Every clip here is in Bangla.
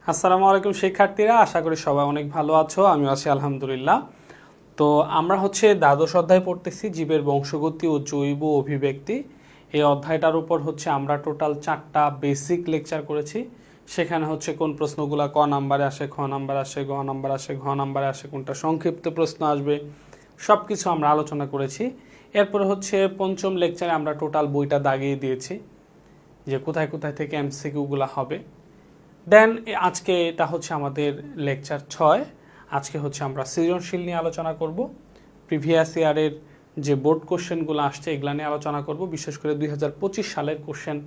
আসসালামু আলাইকুম শিক্ষার্থীরা, আশা করি সবাই অনেক ভালো আছো। আমিও আছি আলহামদুলিল্লাহ। তো আমরা দ্বাদশ অধ্যায় পড়তেছি, জীবের বংশগতি ও জৈব অভিব্যক্তি। এই অধ্যায়টার উপর আমরা টোটাল 4টা বেসিক লেকচার করেছি। সেখানে কোন প্রশ্নগুলো ক নাম্বারে আসে, খ নাম্বার আসে, গ নাম্বার আসে, ঘ নাম্বারে আসে, কোনটা সংক্ষিপ্ত প্রশ্ন আসবে, সব কিছু আমরা আলোচনা করেছি। এরপরে পঞ্চম লেকচারে আমরা টোটাল বইটা দাগিয়ে দিয়েছি যে কোথায় কোথায় থেকে এমসিকিউগুলো হবে। দেন আজকে এটা আমাদের লেকচার 6। আজকে আমরা সৃজনশীল নিয়ে আলোচনা করব। প্রিভিয়াস ইয়ারের যে বোর্ড কোশ্চেনগুলো আসছে এগুলো নিয়ে আলোচনা করব। বিশেষ করে 2025 সালের কোশ্চেন,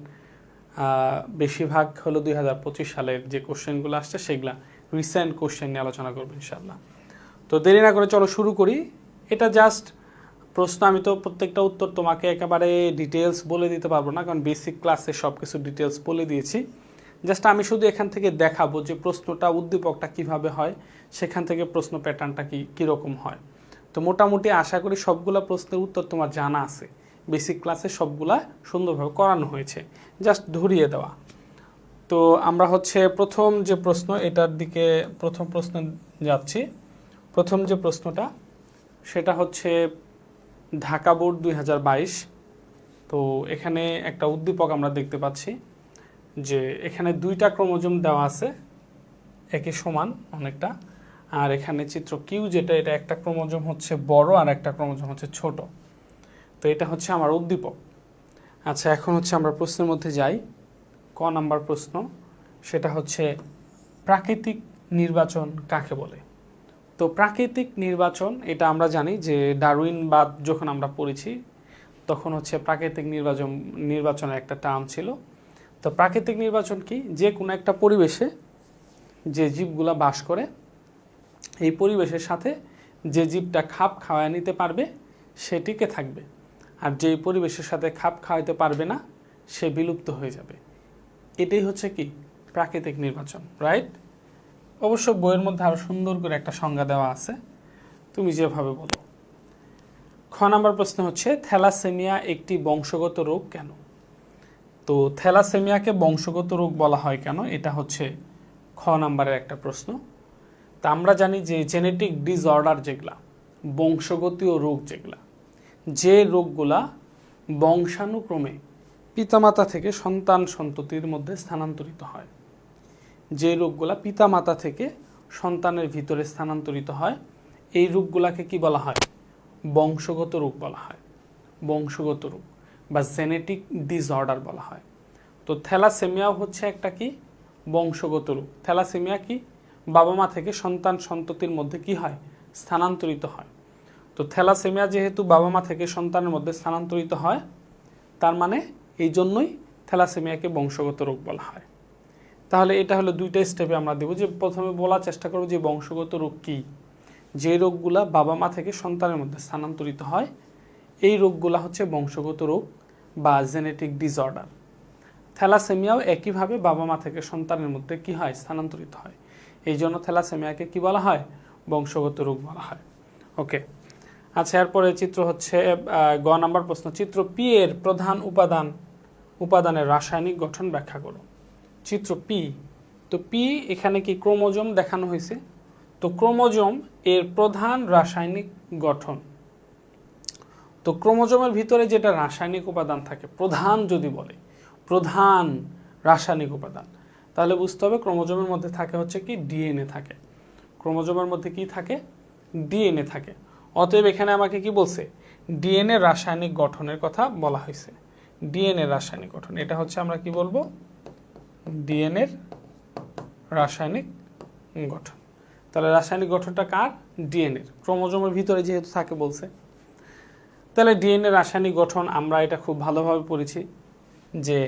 বেশিরভাগ 2025 সালের যে কোশ্চেনগুলো আসছে সেগুলা রিসেন্ট কোশ্চেন নিয়ে আলোচনা করব ইনশাআল্লাহ। তো দেরি না করে চলো শুরু করি। এটা জাস্ট প্রশ্ন, আমি তো প্রত্যেকটা উত্তর তোমাকে একেবারে ডিটেলস বলে দিতে পারবো না, কারণ বেসিক ক্লাসে সব কিছু ডিটেলস বলে দিয়েছি। জাস্ট আমি শুধু এখান থেকে দেখাবো যে প্রশ্নটা, উদ্দীপকটা কিভাবে হয়, সেখান থেকে প্রশ্ন প্যাটার্নটা কীরকম হয়। তো মোটামুটি আশা করি সবগুলা প্রশ্নের উত্তর তোমার জানা আছে। বেসিক ক্লাসে সবগুলা সুন্দরভাবে করানো হয়েছে, জাস্ট ধরিয়ে দেওয়া। তো আমরা প্রথম যে প্রশ্ন, এটার দিকে প্রথম প্রশ্ন যাচ্ছি। প্রথম যে প্রশ্নটা সেটা ঢাকা বোর্ড 2022। তো এখানে একটা উদ্দীপক আমরা দেখতে পাচ্ছি যে এখানে 2টা ক্রোমোজোম দেওয়া আছে, একই সমান অনেকটা। আর এখানে চিত্র কিউ যেটা, এটা একটা ক্রোমোজোম বড় আর একটা ক্রোমোজোম ছোট। তো এটা আমার উদ্দীপক। আচ্ছা, এখন আমরা প্রশ্নের মধ্যে যাই। ক নাম্বার প্রশ্ন, সেটা প্রাকৃতিক নির্বাচন কাকে বলে। তো প্রাকৃতিক নির্বাচন, এটা আমরা জানি যে ডারউইনবাদ যখন আমরা পড়েছি তখন প্রাকৃতিক নির্বাচনের একটা টার্ম ছিল। তো প্রাকৃতিক নির্বাচন কি? যে কোনো একটা পরিবেশে যে জীবগুলা বাস করে, এই পরিবেশের সাথে যে জীবটা খাপ খাওয়ায় নিতে পারবে সে টিকে থাকবে, আর যে পরিবেশের সাথে খাপ খাওয়াইতে পারবে না সে বিলুপ্ত হয়ে যাবে। এটাই কি প্রাকৃতিক নির্বাচন, রাইট? অবশ্য বইয়ের মধ্যে আরও সুন্দর করে একটা সংজ্ঞা দেওয়া আছে, তুমি যেভাবে বলো। খ নাম্বার প্রশ্ন থ্যালাসেমিয়া একটি বংশগত রোগ কেন? তো থ্যালাসেমিয়াকে বংশগত রোগ বলা হয় কেন, এটা খ নাম্বারের একটা প্রশ্ন। তা আমরা জানি যে জেনেটিক ডিসঅর্ডার যেগুলা, বংশগতীয় রোগ যেগুলা, যে রোগগুলা বংশানুক্রমে পিতামাতা থেকে সন্তান সন্ততির মধ্যে স্থানান্তরিত হয়, যে রোগগুলা পিতামাতা থেকে সন্তানের ভিতরে স্থানান্তরিত হয়, এই রোগগুলাকে কি বলা হয়? বংশগত রোগ বলা হয়। বংশগত রোগ বা জেনেটিক ডিসঅর্ডার বলা হয়। তো থ্যালাসেমিয়াও একটা কি বংশগত রোগ। থ্যালাসেমিয়া কি বাবা মা থেকে সন্তান সন্ততির মধ্যে কি হয়? স্থানান্তরিত হয়। তো থ্যালাসেমিয়া যেহেতু বাবা মা থেকে সন্তানের মধ্যে স্থানান্তরিত হয়, তার মানে এই জন্যই থ্যালাসেমিয়াকে বংশগত রোগ বলা হয়। তাহলে এটা 2টা স্টেপে আমরা দেবো। যে প্রথমে বলার চেষ্টা করব যে বংশগত রোগ কি, যে রোগগুলা বাবা মা থেকে সন্তানের মধ্যে স্থানান্তরিত হয়, এই রোগগুলা বংশগত রোগ বা জেনেটিক ডিসঅর্ডার। থ্যালাসেমিয়াও একইভাবে বাবা মা থেকে সন্তানের মধ্যে কি হয়? স্থানান্তরিত হয়। এই জন্য থ্যালাসেমিয়াকে কি বলা হয়? বংশগত রোগ বলা হয়। ওকে, আচ্ছা, এরপরে চিত্র গ নাম্বার প্রশ্ন, চিত্র পি এর প্রধান উপাদানের রাসায়নিক গঠন ব্যাখ্যা করো। চিত্র পি, তো পি এখানে কি ক্রোমোজোম দেখানো হয়েছে। তো ক্রোমোজোম এর প্রধান রাসায়নিক গঠন, তো ক্রোমোজোমের ভিতরে যেটা রাসায়নিক উপাদান থাকে, প্রধান যদি বলে প্রধান রাসায়নিক উপাদান, তাহলে বুঝতে হবে ক্রোমোজোমের মধ্যে থাকে কি ডিএনএ থাকে। ক্রোমোজোমের মধ্যে কি থাকে? ডিএনএ থাকে। অতএব এখানে আমাকে কি বলছে? ডিএনএ রাসায়নিক গঠনের কথা বলা হয়েছে। ডিএনএ রাসায়নিক গঠন, এটা আমরা কি বলবো? ডিএনএ রাসায়নিক গঠন। তাহলে রাসায়নিক গঠনটা কার? ডিএনএ। ক্রোমোজোমের ভিতরে যেহেতু থাকে বলছে, তাহলে ডিএনএ রাসায়নিক গঠন আমরা এটা খুব ভালোভাবে পড়েছি যে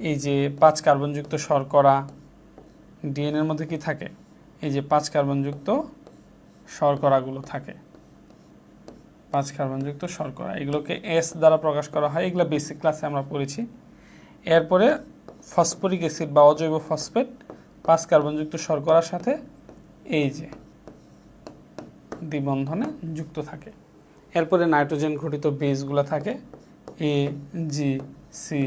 এই যে 5 কার্বনযুক্ত শর্করা, ডিএনএর মধ্যে কি থাকে? এই যে 5 কার্বনযুক্ত শর্করাগুলো থাকে, 5 কার্বনযুক্ত শর্করা, এগুলোকে এস দ্বারা প্রকাশ করা হয়। এগুলো বেসিক ক্লাসে আমরা পড়েছি। এরপরে ফসফরিক অ্যাসিড বা অজৈব ফসফেট 5 কার্বনযুক্ত শর্করার সাথে এই যে দ্বিবন্ধনে যুক্ত থাকে। এরপরে নাইট্রোজেন ঘটিত বেসগুলো থাকে, এ, জি, সি,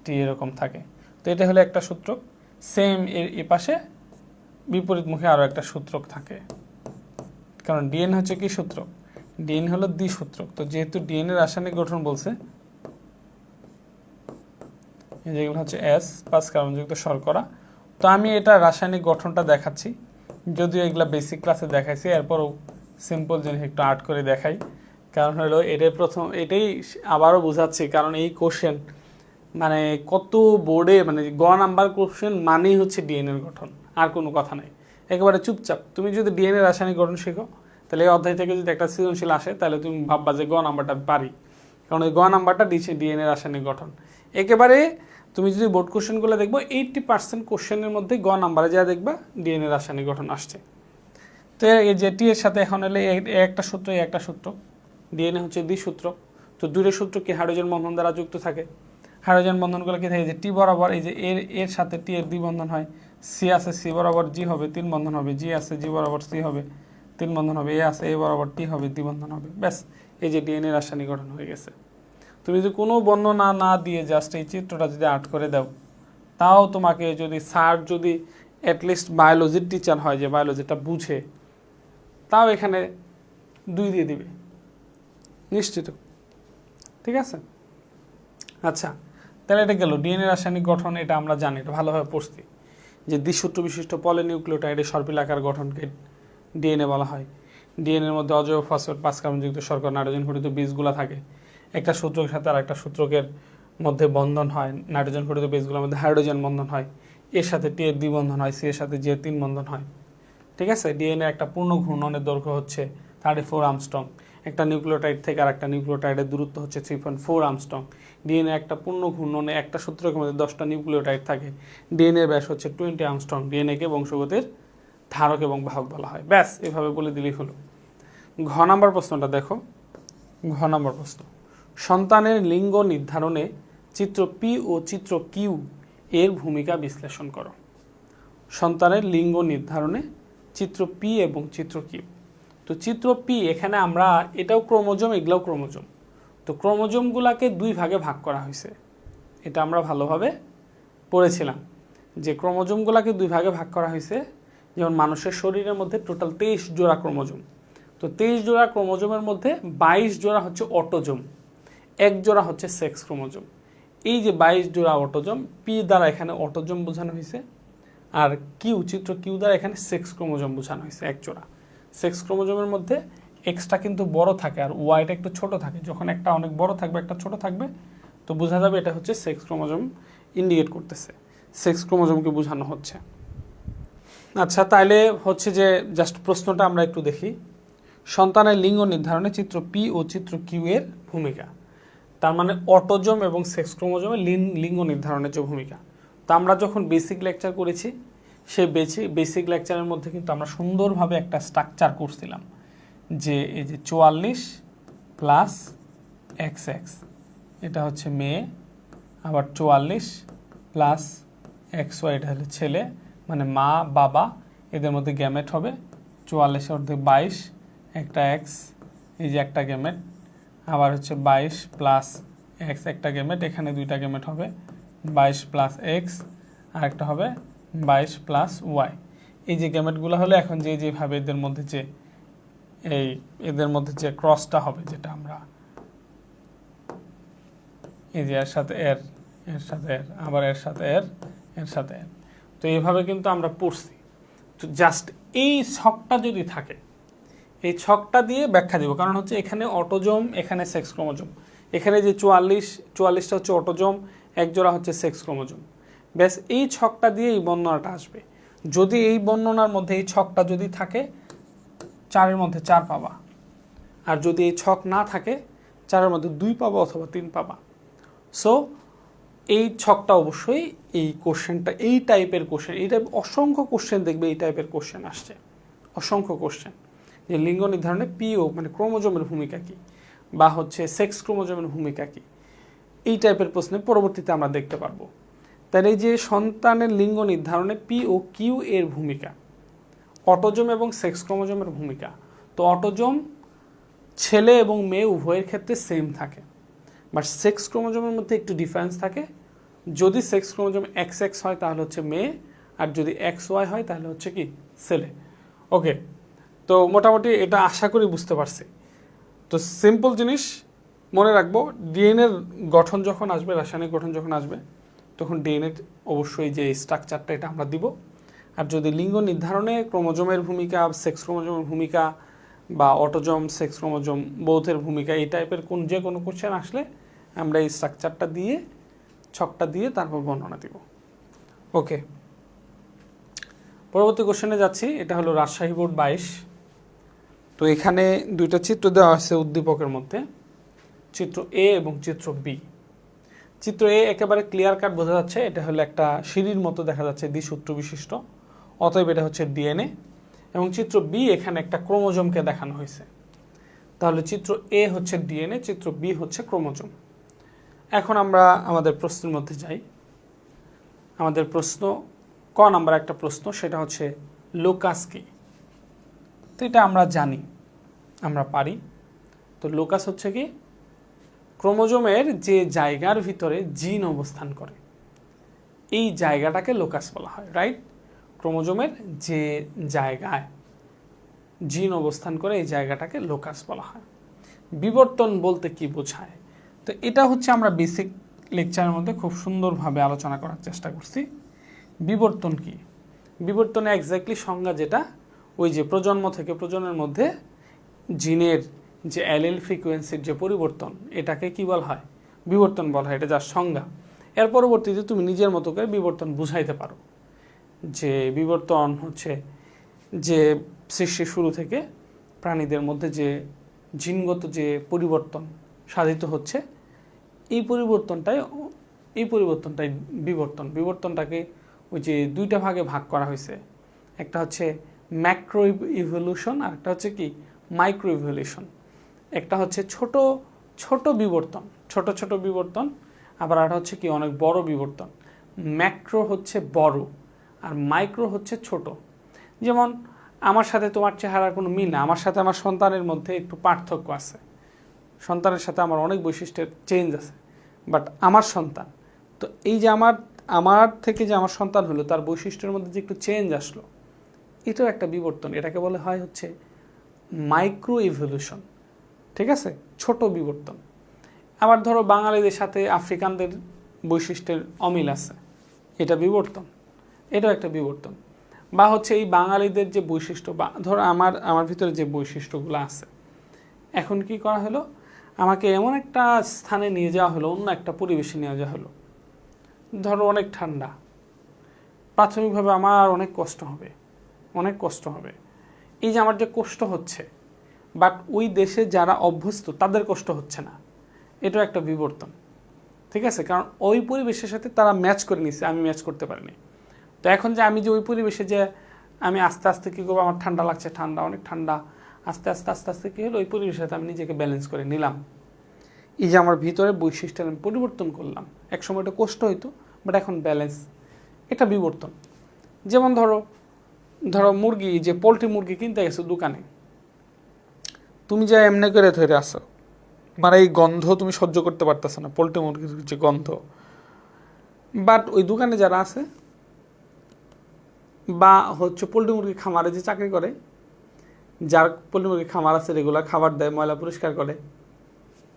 টি এরকম থাকে। তো এটা একটা সূত্র। সেম এর এপাশে বিপরীতমুখী আরও একটা সূত্রক থাকে, কারণ ডিএনএ হচ্ছে কি সূত্রক, ডিএনএ হলো দ্বিসূত্রক। তো যেহেতু ডিএনএ রাসায়নিক গঠন বলছে, যেগুলো হচ্ছে S প্লাস কার্বনযুক্ত শর্করা। তো আমি এটা রাসায়নিক গঠনটা দেখাচ্ছি, যদিও এগুলা বেসিক ক্লাসে দেখাইছি, এরপরও সিম্পল জিনিস একটু আর্ট করে দেখাই। কারণ হলো এটাই আবারও বোঝাচ্ছি, কারণ এই কোশ্চেন মানে কত বোর্ডে মানে নাম্বার কোশ্চেন মানেই হচ্ছে ডিএনএর গঠন, আর কোনো কথা নাই। একেবারে চুপচাপ তুমি যদি ডিএনএ রাসায়নিক গঠন শেখো, তাহলে এই অধ্যায় থেকে যদি একটা সৃজনশীল আসে, তাহলে তুমি ভাববা যে নাম্বারটা পারি, কারণ ওই নাম্বারটা দিচ্ছে ডিএনএ রাসায়নিক গঠন। একেবারে তুমি যদি বোর্ড কোশ্চেনগুলো দেখবো 80% কোশ্চেনের মধ্যে নাম্বারে যা দেখবা ডিএনএ রাসায়নিক গঠন আসছে। তো এই যে টি এর সাথে এখন হলে একটা সূত্র, একটা সূত্র, ডিএনএ হচ্ছে দ্বিসূত্রক। তো দূরের সূত্র কি হাইড্রোজেন বন্ধন দ্বারা যুক্ত থাকে। হাইড্রোজেন বন্ধনগুলো কি থাকে, যে টি বরাবর এই যে এর সাথে টি এর দ্বিবন্ধন হয়, সি আছে সি বরাবর জি হবে 3 বন্ধন হবে, জি আছে জি বরাবর সি হবে 3 বন্ধন হবে, এ আছে এ বরাবর টি হবে 2 বন্ধন হবে। ব্যাস, এই যে ডিএনএ রাসায়নিক গঠন হয়ে গেছে। তুমি যদি কোনো বর্ণনা না দিয়ে জাস্ট এই চিত্রটা যদি আর্ট করে দাও, তাও তোমাকে যদি স্যার যদি অ্যাটলিস্ট বায়োলজির টিচার হয়, যে বায়োলজিটা বুঝে, তাও এখানে 2 দিয়ে দিবে নিশ্চিত। ঠিক আছে, আচ্ছা, তাহলে এটা গেল ডিএনএ রাসায়নিক গঠন। এটা আমরা জানি, এটা ভালোভাবে পড়ছি, যে দ্বিসূত্র বিশিষ্ট পলিনিউক্লিওটাইডের সর্পিলাকার গঠনকে ডিএনএ বলা হয়। ডিএনএর মধ্যে অজৈব ফসফেট 5 কার্বনযুক্ত শর্করা নাইট্রোজেন ঘটিত বীজগুলো থাকে। একটা সূত্রকের সাথে আর একটা সূত্রকের মধ্যে বন্ধন হয়, নাইট্রোজেন ঘটিত বীজগুলোর মধ্যে হাইড্রোজেন বন্ধন হয়, এর সাথে টি এর দ্বিবন্ধন হয়, সি এর সাথে জি এর 3 বন্ধন হয়। ঠিক আছে, ডিএনএ একটা পূর্ণ ঘূর্ণনের দৈর্ঘ্য হচ্ছে 34 আর্মস্ট্রং। একটা নিউক্লিওটাইড থেকে আর একটা নিউক্লিওটাইডের দূরত্ব হচ্ছে 3.4 আর্মস্ট্রং। ডিএনএ একটা পূর্ণ ঘূর্ণনে একটা সূত্রকের মধ্যে 10টা নিউক্লিওটাইড থাকে। ডিএনএ ব্যাস হচ্ছে 20 আর্মস্ট্রং। ডিএনএকে বংশগতির ধারক এবং বাহক বলা হয়। ব্যাস, এভাবে বলে দিলেই হলো। ঘ নাম্বার প্রশ্নটা দেখো, ঘ নাম্বার প্রশ্ন, সন্তানের লিঙ্গ নির্ধারণে চিত্র পি ও চিত্র কিউ এর ভূমিকা বিশ্লেষণ করো। সন্তানের লিঙ্গ নির্ধারণে চিত্র পি এবং চিত্র কিউ। তো চিত্র পি, এখানে আমরা এটাও ক্রোমোজোম, এগুলাও ক্রোমোজোম। তো ক্রোমোজোমগুলোকে 2 ভাগে ভাগ করা হয়েছে, এটা আমরা ভালোভাবে পড়েছিলাম, যে ক্রোমোজোমগুলোকে 2 ভাগে ভাগ করা হয়েছে। যেমন মানুষের শরীরের মধ্যে টোটাল 23 জোড়া ক্রোমোজোম। তো 23 জোড়া ক্রোমোজোমের মধ্যে 22 জোড়া হচ্ছে অটোজোম, 1 জোড়া হচ্ছে সেক্স ক্রোমোজোম। এই যে 22 জোড়া অটোজোম, পি দ্বারা এখানে অটোজোম বোঝানো হয়েছে, আর কিউ, চিত্র কিউ দ্বারা এখানে সেক্স ক্রোমোজোম বোঝানো হয়েছে 1 জোড়া। সেক্স ক্রোমোজোমের মধ্যে এক্সটা কিন্তু বড় থাকে আর ওয়াইটা একটু ছোট থাকে। যখন একটা অনেক বড় থাকবে, একটা ছোট থাকবে, তো বোঝা যাবে এটা হচ্ছে সেক্স ক্রোমোজোম ইন্ডিকেট করতেছে, সেক্স ক্রোমোজোমকে বোঝানো হচ্ছে। আচ্ছা, তাইলে হচ্ছে যে জাস্ট প্রশ্নটা আমরা একটু দেখি। সন্তানের লিঙ্গ নির্ধারণে চিত্র পি ও চিত্র কিউ এর ভূমিকা, তার মানে অটোজোম এবং সেক্স ক্রোমোজোমের লিঙ্গ নির্ধারণের যে ভূমিকা। তো আমরা যখন বেসিক লেকচার করেছি, সেই বেসিক লেকচারের মধ্যে কিন্তু আমরা সুন্দরভাবে একটা স্ট্রাকচার করছিলাম, যে এই যে 44 প্লাস XX, এটা হচ্ছে মেয়ে, আবার 44 প্লাস XY, এটা হলো ছেলে, মানে মা বাবা, এদের মধ্যে গ্যামেট হবে 44 অর্ধে 22, একটা X, এই যে একটা গ্যামেট, আবার হচ্ছে 22 প্লাস X, একটা গ্যামেট, এখানে 2টা গ্যামেট হবে 22 প্লাস X, আর একটা হবে 22 প্লাস Y। এই যে গ্যামেটগুলো হলে এখন যেভাবে এদের মধ্যে যে এদের মধ্যে যে ক্রসটা হবে, যেটা আমরা এই যে এর সাথে এর, এর সাথে এর, আবার এর সাথে এর, এর সাথে এর, তো এইভাবে কিন্তু আমরা পড়ছি। তো জাস্ট এই ছকটা যদি থাকে, এই ছকটা দিয়ে ব্যাখ্যা দিব, কারণ হচ্ছে এখানে অটোজোম, এখানে সেক্স ক্রোমোজোম, এখানে যে 44টা হচ্ছে অটোজোম, 1 জোড়া হচ্ছে সেক্স ক্রোমোজোম। ব্যাস, এই ছকটা দিয়ে এই বর্ণনাটা আসবে। যদি এই বর্ণনার মধ্যে এই ছকটা যদি থাকে, 4-এর মধ্যে 4 পাবা, আর যদি এই ছক না থাকে, 4-এর মধ্যে 2 পাবা অথবা 3 পাবা। সো এই ছকটা অবশ্যই, এই কোশ্চেনটা, এই টাইপের কোশ্চেন, এই টাইপ অসংখ্য কোশ্চেন দেখবে, এই টাইপের কোশ্চেন আসছে, অসংখ্য কোশ্চেন, যে লিঙ্গ নির্ধারণে পিও মানে ক্রোমোজোমের ভূমিকা কী, বা হচ্ছে সেক্স ক্রোমোজোমের ভূমিকা কী, এই টাইপের প্রশ্নে পরবর্তীতে আমরা দেখতে পারবো। তাহলে এই যে সন্তানের লিঙ্গ নির্ধারণে পি ও কিউ এর ভূমিকা, অটোজোম এবং সেক্স ক্রোমোজোমের ভূমিকা। তো অটোজোম ছেলে এবং মেয়ে উভয়ের ক্ষেত্রে সেম থাকে, বাট সেক্স ক্রোমোজোমের মধ্যে একটু ডিফারেন্স থাকে। যদি সেক্স ক্রোমোজোম XX হয় তাহলে হচ্ছে মেয়ে, আর যদি এক্স ওয়াই হয় তাহলে হচ্ছে কি ছেলে। ওকে, তো মোটামুটি এটা আশা করি বুঝতে পারছি। তো সিম্পল জিনিস মনে রাখবো, ডিএনএর গঠন যখন আসবে, রাসায়নিক গঠন যখন আসবে, তখন ডিএনএর অবশ্যই যে স্ট্রাকচারটা এটা আমরা দিব। আর যদি লিঙ্গ নির্ধারণে ক্রোমোজোমের ভূমিকা, সেক্স ক্রোমোজোমের ভূমিকা বা অটোজোম, সেক্স ক্রোমোজোম, বোথের ভূমিকা, এই টাইপের যে কোনো কোশ্চেন আসলে আমরা এই স্ট্রাকচারটা দিয়ে, ছকটা দিয়ে তারপর বর্ণনা দিব। ওকে, পরবর্তী কোশ্চেনে যাচ্ছি। এটা হলো রাজশাহী বোর্ড 22। তো এখানে দুইটা চিত্র দেওয়া আছে উদ্দীপকের মধ্যে, চিত্র এ এবং চিত্র বি। চিত্র এ একেবারে ক্লিয়ার কাট বোঝা যাচ্ছে, এটা হলো একটা সিঁড়ির মতো দেখা যাচ্ছে, দ্বিসূত্র বিশিষ্ট, অতএব এটা হচ্ছে ডিএনএ। এবং চিত্র বি এখানে একটা ক্রোমোজোমকে দেখানো হয়েছে। তাহলে চিত্র এ হচ্ছে ডিএনএ, চিত্র বি হচ্ছে ক্রোমোজোম। এখন আমরা আমাদের প্রশ্নের মধ্যে যাই। আমাদের প্রশ্ন ক নাম্বার একটা প্রশ্ন, সেটা হচ্ছে লোকাস কি। তো এটা আমরা জানি, আমরা পারি। তো লোকাস হচ্ছে কি, ক্রোমোজোমের যে জায়গার ভিতরে জিন অবস্থান করে, এই জায়গাটাকে লোকাস বলা হয়, রাইট? ক্রোমোজোমের যে জায়গায় জিন অবস্থান করে এই জায়গাটাকে লোকাস বলা হয়। বিবর্তন বলতে কি বোঝায়? তো এটা হচ্ছে আমরা বেসিক লেকচারের মধ্যে খুব সুন্দরভাবে আলোচনা করার চেষ্টা করছি। বিবর্তন কি? বিবর্তনে এক্স্যাক্টলি সংজ্ঞা যেটা, ওই যে প্রজন্ম থেকে প্রজন্মের মধ্যে জিনের যে অ্যালেল ফ্রিকোয়েন্সির যে পরিবর্তন, এটাকে কি বলা হয়? বিবর্তন বলা হয়। এটা যার সংজ্ঞা। এর পরবর্তীতে তুমি নিজের মতো করে বিবর্তন বুঝাইতে পারো, যে বিবর্তন হচ্ছে যে সৃষ্টির শুরু থেকে প্রাণীদের মধ্যে যে জিনগত যে পরিবর্তন সাধিত হচ্ছে, এই পরিবর্তনটাই বিবর্তন। বিবর্তনটাকে ওই যে দুইটা ভাগে ভাগ করা হয়েছে, একটা হচ্ছে ম্যাক্রো ইভলিউশন আর একটা হচ্ছে কি মাইক্রো ইভলিউশন। একটা হচ্ছে ছোট ছোট বিবর্তন, ছোট বিবর্তন, আবার একটা হচ্ছে কি অনেক বড় বিবর্তন। ম্যাক্রো হচ্ছে বড় আর মাইক্রো হচ্ছে ছোট। যেমন আমার সাথে তোমার চেহারার কোনো মিল না, আমার সাথে আমার সন্তানের মধ্যে একটু পার্থক্য আছে, সন্তানের সাথে আমার অনেক বৈশিষ্ট্যের চেঞ্জ আছে, বাট আমার সন্তান, তো এই যে আমার থেকে যে আমার সন্তান হলো, তার বৈশিষ্ট্যের মধ্যে যে একটু চেঞ্জ আসলো, এটাও একটা বিবর্তন। এটাকে বলে হয় হচ্ছে মাইক্রো ইভলিউশন, ঠিক আছে, ছোট বিবর্তন। আবার ধরো বাঙালিদের সাথে আফ্রিকানদের বৈশিষ্ট্যের অমিল আছে, এটা বিবর্তন, এটাও একটা বিবর্তন। বা হচ্ছে এই বাঙালিদের যে বৈশিষ্ট্য, বা ধরো আমার ভিতরে যে বৈশিষ্ট্যগুলো আছে, এখন কি করা হলো, আমাকে এমন একটা স্থানে নিয়ে যাওয়া হলো, অন্য একটা পরিবেশে নিয়ে যাওয়া হলো, ধরো অনেক ঠান্ডা, প্রাথমিকভাবে আমার অনেক কষ্ট হবে। এই যে আমার যে কষ্ট হচ্ছে, বাট ওই দেশে যারা অভ্যস্ত তাদের কষ্ট হচ্ছে না, এটাও একটা বিবর্তন, ঠিক আছে? কারণ ওই পরিবেশের সাথে তারা ম্যাচ করে নিচ্ছে, আমি ম্যাচ করতে পারিনি। তো এখন যে আমি যে ওই পরিবেশে যে আমি আস্তে আস্তে কী করবো, আমার ঠান্ডা লাগছে, অনেক ঠান্ডা, আস্তে আস্তে কী হলো, ওই পরিবেশের সাথে আমি নিজেকে ব্যালেন্স করে নিলাম। এই যে আমার ভিতরে বৈশিষ্ট্য আমি পরিবর্তন করলাম, এক সময় এটা কষ্ট হইতো, বাট এখন ব্যালেন্স, এটা বিবর্তন। যেমন ধরো মুরগি, যে পোলট্রি মুরগি কিনতে গেছো দোকানে, তুমি যা এমনি করে ধরে আসো, মানে এই গন্ধ তুমি সহ্য করতে পারতেছো না, পোলট্রি মুরগির যে গন্ধ, বাট ওই দোকানে যারা আছে বা হচ্ছে পোলট্রি মুরগির খামারে যে চাকরি করে, যার পোলট্রি মুরগির খামার আছে, রেগুলার খাবার দেয়, ময়লা পরিষ্কার করে,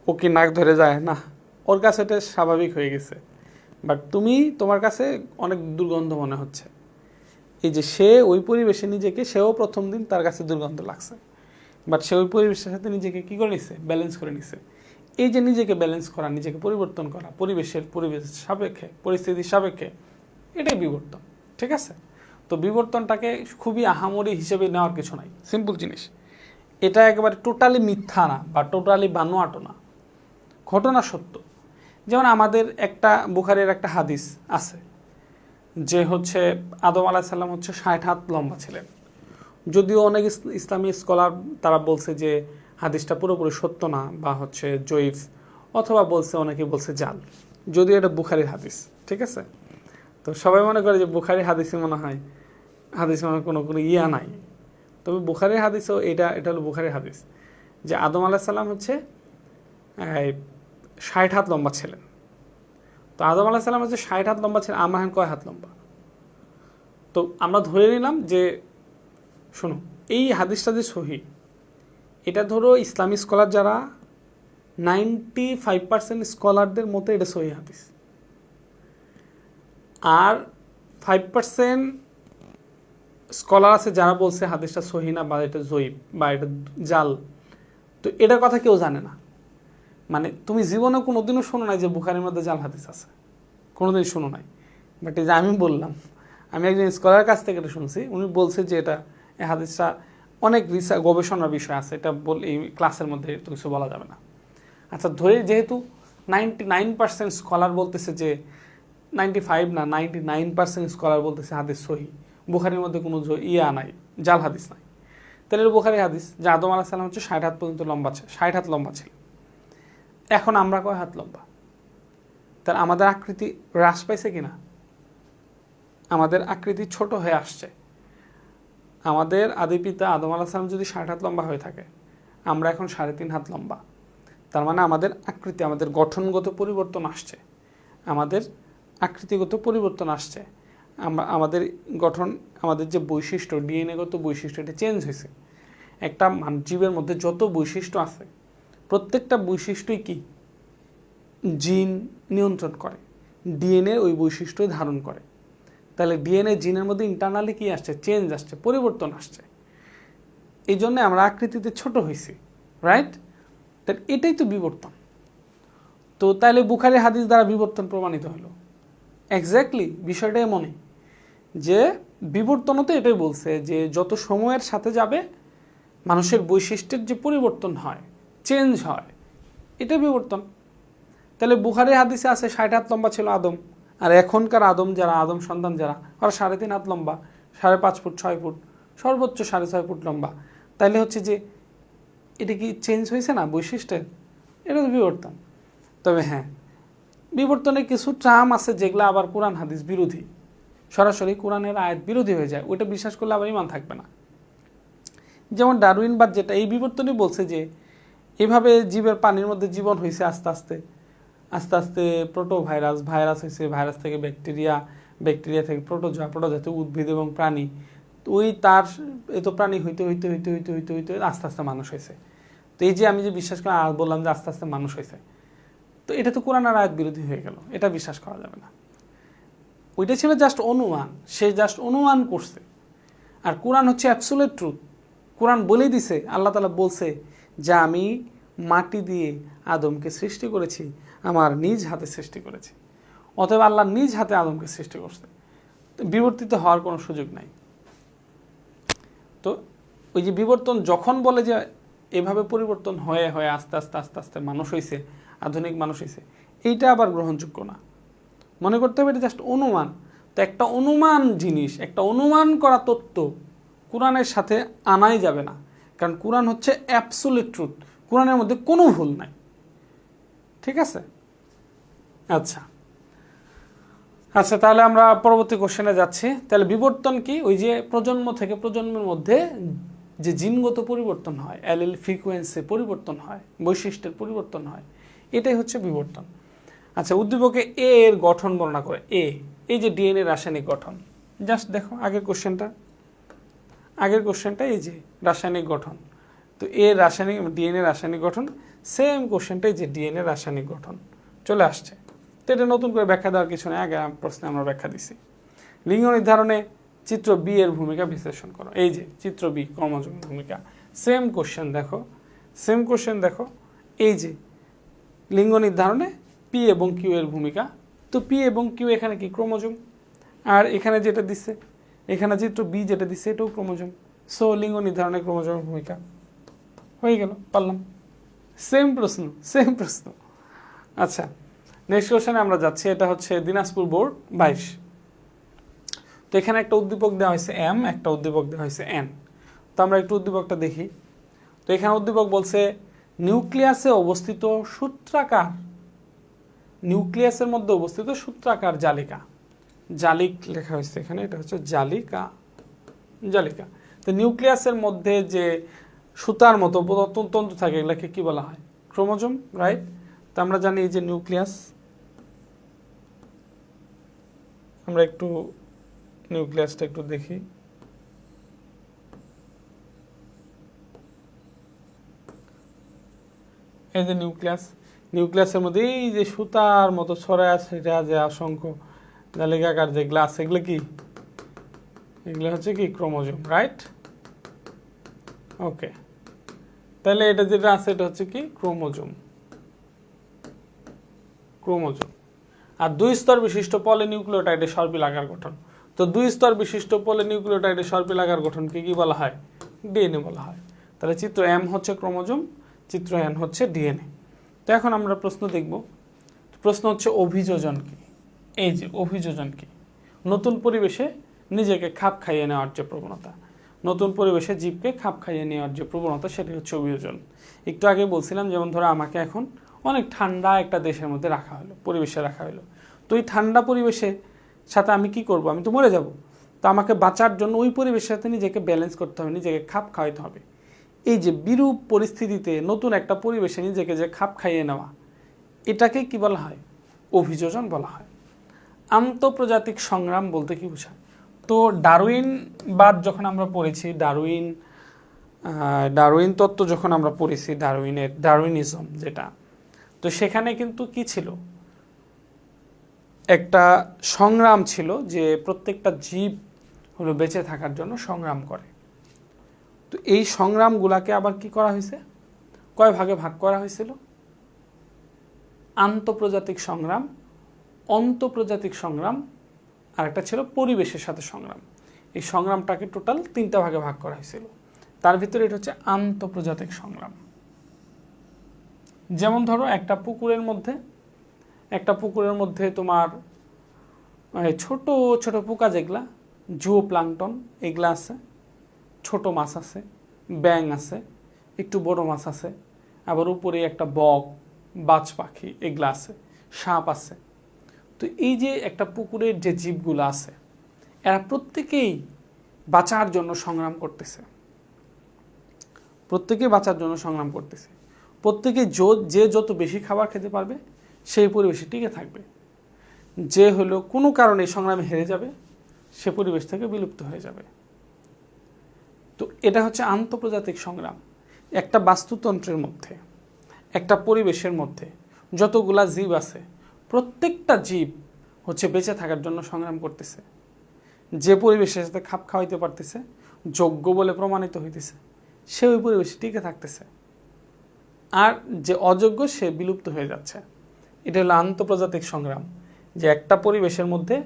ও কি নাক ধরে যায় না? ওর কাছে এটা স্বাভাবিক হয়ে গেছে। বাট তোমার কাছে অনেক দুর্গন্ধ মনে হচ্ছে। এই যে সে ওই পরিবেশে নিজেকে, সেও প্রথম দিন তার কাছে দুর্গন্ধ লাগছে, বাট সে ওই পরিবেশের সাথে নিজেকে কী করে নিছে, ব্যালেন্স করে নিছে। এই যে নিজেকে ব্যালেন্স করা, নিজেকে পরিবর্তন করা, পরিবেশ সাপেক্ষে, পরিস্থিতির সাপেক্ষে, এটাই বিবর্তন, ঠিক আছে? তো বিবর্তনটাকে খুবই আহামরি হিসেবে নেওয়ার কিছু নাই, সিম্পল জিনিস। এটা একেবারে টোটালি মিথ্যা না বা টোটালি বানোয়াট না, ঘটনা সত্য। যেমন আমাদের একটা বুখারীর একটা হাদিস আছে, যে হচ্ছে আদম আলাইহিস সালাম হচ্ছে 60 হাত লম্বা ছিলেন। যদিও অনেক ইসলামী স্কলার তারা বলছে যে হাদিসটা পুরোপুরি সত্য না, বা হচ্ছে জয়ীফ, অথবা অনেকে বলছে জাল, যদিও এটা বুখারীর হাদিস, ঠিক আছে? তো সবাই মনে করে যে বুখারীর হাদিসে মনে হয় কোনো ইয়া নাই, তবে বুখারীর হাদিসও এটা হলো বুখারীর হাদিস, যে আদম আলাইহিস সালাম হচ্ছে 60 হাত লম্বা ছিলেন। তো আদম আলাইহিস সালাম হচ্ছে 60 হাত লম্বা ছিলেন, আমরা কয় হাত লম্বা? তো আমরা ধরে নিলাম যে শোনো, এই হাদিসটা যে সহি, এটা ধরো ইসলামী স্কলার যারা 95% স্কলারদের মতো এটা সহি হাদিস, আর 5% স্কলার আছে যারা বলছে হাদিসটা সহি না, বা এটা জয়ীব, বা এটা জাল। তো এটার কথা কেউ জানে না। মানে তুমি জীবনে কোনোদিনও শোনো নাই যে বুখারীর মধ্যে জাল হাদিস আছে, কোনোদিন শোনো নাই। বাট এই যে আমি বললাম, আমি একজন স্কলারের কাছ থেকে এটা শুনছি, উনি বলছে যে এই হাদিসটা অনেক গবেষণার বিষয় আছে, এটা এই ক্লাসের মধ্যে তো কিছু বলা যাবে না। আচ্ছা, ধরে যেহেতু 99% স্কলার বলতেছে যে 95 না 99% স্কলার বলতেছে হাদিস সহি, বুখারীর মধ্যে কোনো নাই, জাল হাদিস নাই, তাহলে বুখারী হাদিস যে আদম আলাইহিস সালাম হচ্ছে 60 হাত পর্যন্ত লম্বা, 60 হাত লম্বা ছিল। এখন আমরা কয় হাত লম্বা? তার আমাদের আকৃতি হ্রাস পাইছে কিনা? আমাদের আকৃতি ছোট হয়ে আসছে। আমাদের আদি পিতা আদম আলাইহিস সালাম যদি 60 হাত লম্বা হয়ে থাকে, আমরা এখন 3.5 হাত লম্বা। তার মানে আমাদের আকৃতি, আমাদের গঠনগত পরিবর্তন আসছে, আমাদের আকৃতিগত পরিবর্তন আসছে, আমাদের গঠন, আমাদের যে বৈশিষ্ট্য, ডিএনএগত বৈশিষ্ট্য, এটা চেঞ্জ হয়েছে। একটা জীবের মধ্যে যত বৈশিষ্ট্য আছে, প্রত্যেকটা বৈশিষ্ট্যই কি জিন নিয়ন্ত্রণ করে, ডিএনএ ওই বৈশিষ্ট্যই ধারণ করে। তাহলে ডিএনএ জিনের মধ্যে ইন্টারনালি কি আসছে? চেঞ্জ আসছে, পরিবর্তন আসছে। এই জন্য আমরা আকৃতিতে ছোট হয়েছি, রাইট? তাহলে এটাই তো বিবর্তন। তো তাহলে বুখারী হাদিস দ্বারা বিবর্তন প্রমাণিত হলো। এক্স্যাক্টলি বিষয়টা এমনই যে বিবর্তনও তো এটাই বলছে যে যত সময়ের সাথে যাবে মানুষের বৈশিষ্ট্যের যে পরিবর্তন হয়, চেঞ্জ হয়, এটা বিবর্তন। তাহলে বুখারী হাদিসে আছে 60 হাত লম্বা ছিল আদম, আর এখনকার আদম যারা, আদম সন্তান যারা, ওরা 3.5 হাত লম্বা, 5.5 ফুট, 6 ফুট, সর্বোচ্চ 6.5 ফুট লম্বা। তাইলে হচ্ছে যে এটা কি চেঞ্জ হয়েছে না বৈশিষ্ট্যের? এটা তো বিবর্তন। তবে হ্যাঁ, বিবর্তনে কিছু ট্রাম আছে যেগুলো আবার কোরআন হাদিস বিরোধী, সরাসরি কোরআনের আয়াত বিরোধী হয়ে যায়, ওইটা বিশ্বাস করলে আবার ইমান থাকবে না। যেমন ডারউইনবাদ, যেটা এই বিবর্তনই বলছে যে এভাবে জীবের পানির মধ্যে জীবন হয়েছে, আস্তে আস্তে আস্তে আস্তে ভাইরাস হয়েছে, ভাইরাস থেকে ব্যাকটেরিয়া, ব্যাকটেরিয়া থেকে প্রোটোজোয়া, প্রোটোজোয়া থেকে উদ্ভিদ এবং প্রাণী, ওই তার এত প্রাণী হইতে হইতে হইতে হইতে হইতে হইতে আস্তে আস্তে মানুষ হয়েছে। তো এই যে আমি যে বিশ্বাস করে বললাম যে আস্তে আস্তে মানুষ হয়েছে, তো এটা তো কোরআনের আয়াত বিরোধী হয়ে গেল, এটা বিশ্বাস করা যাবে না। ওইটা ছিল জাস্ট অনুমান, সে জাস্ট অনুমান করছে। আর কোরআন হচ্ছে অ্যাবসোলিউট ট্রুথ। কোরআন বলেই দিছে, আল্লাহ তাআলা বলছে যে আমি মাটি দিয়ে আদমকে সৃষ্টি করেছি, আমার নিজ হাতে সৃষ্টি করেছি। অতএব আল্লাহ নিজ হাতে আদমকে সৃষ্টি করছে, বিবর্তিত হওয়ার কোনো সুযোগ নাই। তো ওই যে বিবর্তন যখন বলে যে এভাবে পরিবর্তন হয়ে হয়ে আস্তে আস্তে আস্তে আস্তে মানুষ হয়েছে, আধুনিক মানুষ হয়েছে, এইটা আবার গ্রহণযোগ্য না। মনে করতে হবে এটা জাস্ট অনুমান। তো একটা অনুমান জিনিস, একটা অনুমান করা তত্ত্ব কোরআনের সাথে আনাই যাবে না, কারণ কোরআন হচ্ছে অ্যাবসোলিউট ট্রুথ, কোরআনের মধ্যে কোনো ভুল নাই। ঠিক আছে? আচ্ছা আচ্ছা, তাহলে আমরা পরবর্তী কোশ্চেনে যাচ্ছি। তাহলে বিবর্তন কি? ওই যে প্রজন্ম থেকে প্রজন্মের মধ্যে যে জিনগত পরিবর্তন হয়, অ্যালিল ফ্রিকোয়েন্সি পরিবর্তন হয়, বৈশিষ্ট্যের পরিবর্তন হয়, এটাই হচ্ছে বিবর্তন। আচ্ছা, উদ্দীপকে এ এর গঠন বর্ণনা করে। এই যে ডিএনএ রাসায়নিক গঠন, জাস্ট দেখো আগের কোশ্চেনটা এই যে রাসায়নিক গঠন। তো ডিএনএ রাসায়নিক গঠন, সেম কোশ্চেনটাই যে ডিএনএ রাসায়নিক গঠন চলে আসছে। তো এটা নতুন করে ব্যাখ্যা দেওয়ার কিছু নেই, আগে প্রশ্নে আমরা ব্যাখ্যা দিছি। লিঙ্গ নির্ধারণে চিত্র বি এর ভূমিকা বিশ্লেষণ করো। এই যে চিত্র বি, ক্রোমোজোমের ভূমিকা, সেম কোশ্চেন দেখো। এই যে লিঙ্গ নির্ধারণে পি এবং কিউ এর ভূমিকা। তো পি এবং কিউ এখানে কি? ক্রোমোজোম। আর এখানে যেটা দিচ্ছে, এখানে চিত্র বি যেটা দিচ্ছে, এটাও ক্রোমোজোম। সো লিঙ্গ নির্ধারণে ক্রোমোজোমের ভূমিকা হয়ে গেল, পারলাম। সেম প্রশ্ন। আচ্ছা, নেক্সট কোশ্চেনে আমরা যাচ্ছি। এটা হচ্ছে দিনাজপুর বোর্ড 22। তো এখানে একটা উদ্দীপক দেওয়া হয়েছে এম, একটা উদ্দীপক দেওয়া হয়েছে এন। তো আমরা একটু উদ্দীপকটা দেখি। তো এখানে উদ্দীপক বলছে নিউক্লিয়াসে অবস্থিত সূত্রাকার, নিউক্লিয়াসের মধ্যে অবস্থিত সূত্রাকার জালিক লেখা হয়েছে এখানে, এটা হচ্ছে জালিকা। তো নিউক্লিয়াসের মধ্যে যে সুতার মতো তন্তু থাকে, এগুলোকে কি বলা হয়? Chromosome, right? তো আমরা জানি এই যে নিউক্লিয়াস, আমরা একটু নিউক্লিয়াসটা একটু দেখি। এই যে নিউক্লিয়াসের মধ্যে এই যে সুতার মতো ছড়ায় আছে, এটা যে অসংখ্য জালিকাকার যে গ্লাস, এগুলো কি, এগুলো হচ্ছে কি ক্রোমোজোম, রাইট? ওকে, তাহলে এটা যেটা আছে এটা হচ্ছে কি ক্রোমোজোম। আর 2 স্তর বিশিষ্ট পলিনিউক্লিওটাইডের সর্পিল আকার গঠন। তো 2 স্তর বিশিষ্ট পলিনিউক্লিওটাইডের সর্পিল আকার গঠনকে কি বলা হয়? ডিএনএ বলা হয়। তাহলে চিত্র এম হচ্ছে ক্রোমোজোম, চিত্র এন হচ্ছে ডিএনএ। তো এখন আমরা প্রশ্ন দেখব। প্রশ্ন হচ্ছে অভিযোজন কি? এই যে অভিযোজন কি, নতুন পরিবেশে নিজেকে খাপ খাইয়ে নেওয়ার যে প্রবণতা, নতুন পরিবেশে জীবকে খাপ খাইয়ে নেওয়ার যে প্রবণতা, সেটি হচ্ছে অভিযোজন। একটু আগে বলছিলাম, যেমন ধরো আমাকে এখন অনেক ঠান্ডা একটা দেশের মধ্যে রাখা হলো, পরিবেশে রাখা হলো। তো এই ঠান্ডা পরিবেশের সাথে আমি কি করব? আমি তো মরে যাব। তো আমাকে বাঁচার জন্য ওই পরিবেশের সাথে নিজেকে ব্যালেন্স করতে হবে, নিজেকে খাপ খাওয়াইতে হবে। এই যে বিরূপ পরিস্থিতিতে নতুন একটা পরিবেশে নিজেকে যে খাপ খাইয়ে নেওয়া, এটাকে কি বলা হয়? অভিযোজন বলা হয়। আন্তঃপ্রজাতিক সংগ্রাম বলতে কি বোঝায়? তো ডারউইনবাদ যখন আমরা পড়েছি, ডারউইন তত্ত্ব যখন আমরা পড়েছি, ডারউইনিজম যেটা, তো সেখানে কিন্তু কি ছিল? একটা সংগ্রাম ছিল যে প্রত্যেকটা জীব হলো বেঁচে থাকার জন্য সংগ্রাম করে। তো এই সংগ্রামগুলাকে আবার কি করা হয়েছে? কয় ভাগে ভাগ করা হয়েছিল? আন্তঃপ্রজাতিক সংগ্রাম, অন্তঃপ্রজাতিক সংগ্রাম, আর একটা ছিল পরিবেশের সাথে সংগ্রাম। এই সংগ্রামটাকে টোটাল 3টা ভাগে ভাগ করা হয়েছিল। তার ভিতরে এটা হচ্ছে আন্তঃপ্রজাতিক সংগ্রাম। যেমন ধরো একটা পুকুরের মধ্যে তোমার ছোট ছোট পোকা যেগুলা, জুওপ্লাঙ্কটন, এগুলা আছে, ছোট মাছ আছে, ব্যাঙ আছে, একটু বড় মাছ আছে, আবার উপরে একটা বক, বাজ পাখি, এগুলা আছে, সাপ আছে। তো এই যে একটা পুকুরের যে জীবগুলো আছে, এরা প্রত্যেকেই বাঁচার জন্য সংগ্রাম করতেছে। প্রত্যেকে যে যত বেশি খাবার খেতে পারবে সেই পরিবেশে টিকে থাকবে। যে হলো কোনো কারণে সংগ্রামে হেরে যাবে, সে পরিবেশ থেকে বিলুপ্ত হয়ে যাবে। তো এটা হচ্ছে আন্তঃপ্রজাতিক সংগ্রাম। একটা বাস্তুতন্ত্রের মধ্যে, একটা পরিবেশের মধ্যে যতগুলা জীব আছে, প্রত্যেকটা জীব হচ্ছে বেঁচে থাকার জন্য সংগ্রাম করতেছে। যে পরিবেশের সাথে খাপ খাওয়াইতে পারতেছে, যোগ্য বলে প্রমাণিত হইতেছে, সে ওই পরিবেশে টিকে থাকতেছে। আর যে অযোগ্য, সে বিলুপ্ত হয়ে যাচ্ছে। এটা হলো আন্তঃপ্রজাতিক সংগ্রাম, যে একটা পরিবেশের মধ্যে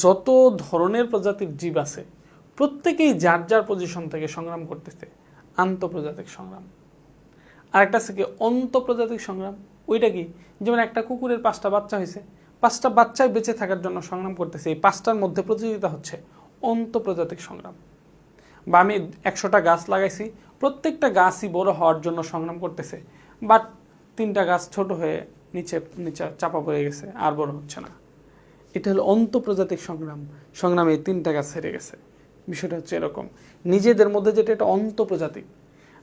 যত ধরনের প্রজাতির জীব আছে, প্রত্যেকেই যার যার পজিশন থেকে সংগ্রাম করতেছে, আন্তঃপ্রজাতিক সংগ্রাম। আর একটা আছে কি অন্তঃপ্রজাতিক সংগ্রাম। ওইটা কি? যেমন একটা কুকুরের 5টা বাচ্চা হয়েছে, 5টা বাচ্চায় বেঁচে থাকার জন্য সংগ্রাম করতেছে, এই 5টার মধ্যে প্রতিযোগিতা হচ্ছে, অন্তঃপ্রজাতিক সংগ্রাম। বা আমি 100টা গাছ লাগাইছি, প্রত্যেকটা গাছই বড় হওয়ার জন্য সংগ্রাম করতেছে, বাট 3টা গাছ ছোট হয়ে নিচে চাপা পড়ে গেছে, আর বড় হচ্ছে না। এটা হলো অন্তঃপ্রজাতিক সংগ্রামে 3টা গাছ হেরে গেছে। বিষয়টা হচ্ছে এরকম, নিজেদের মধ্যে যেটা, এটা অন্তঃপ্রজাতিক।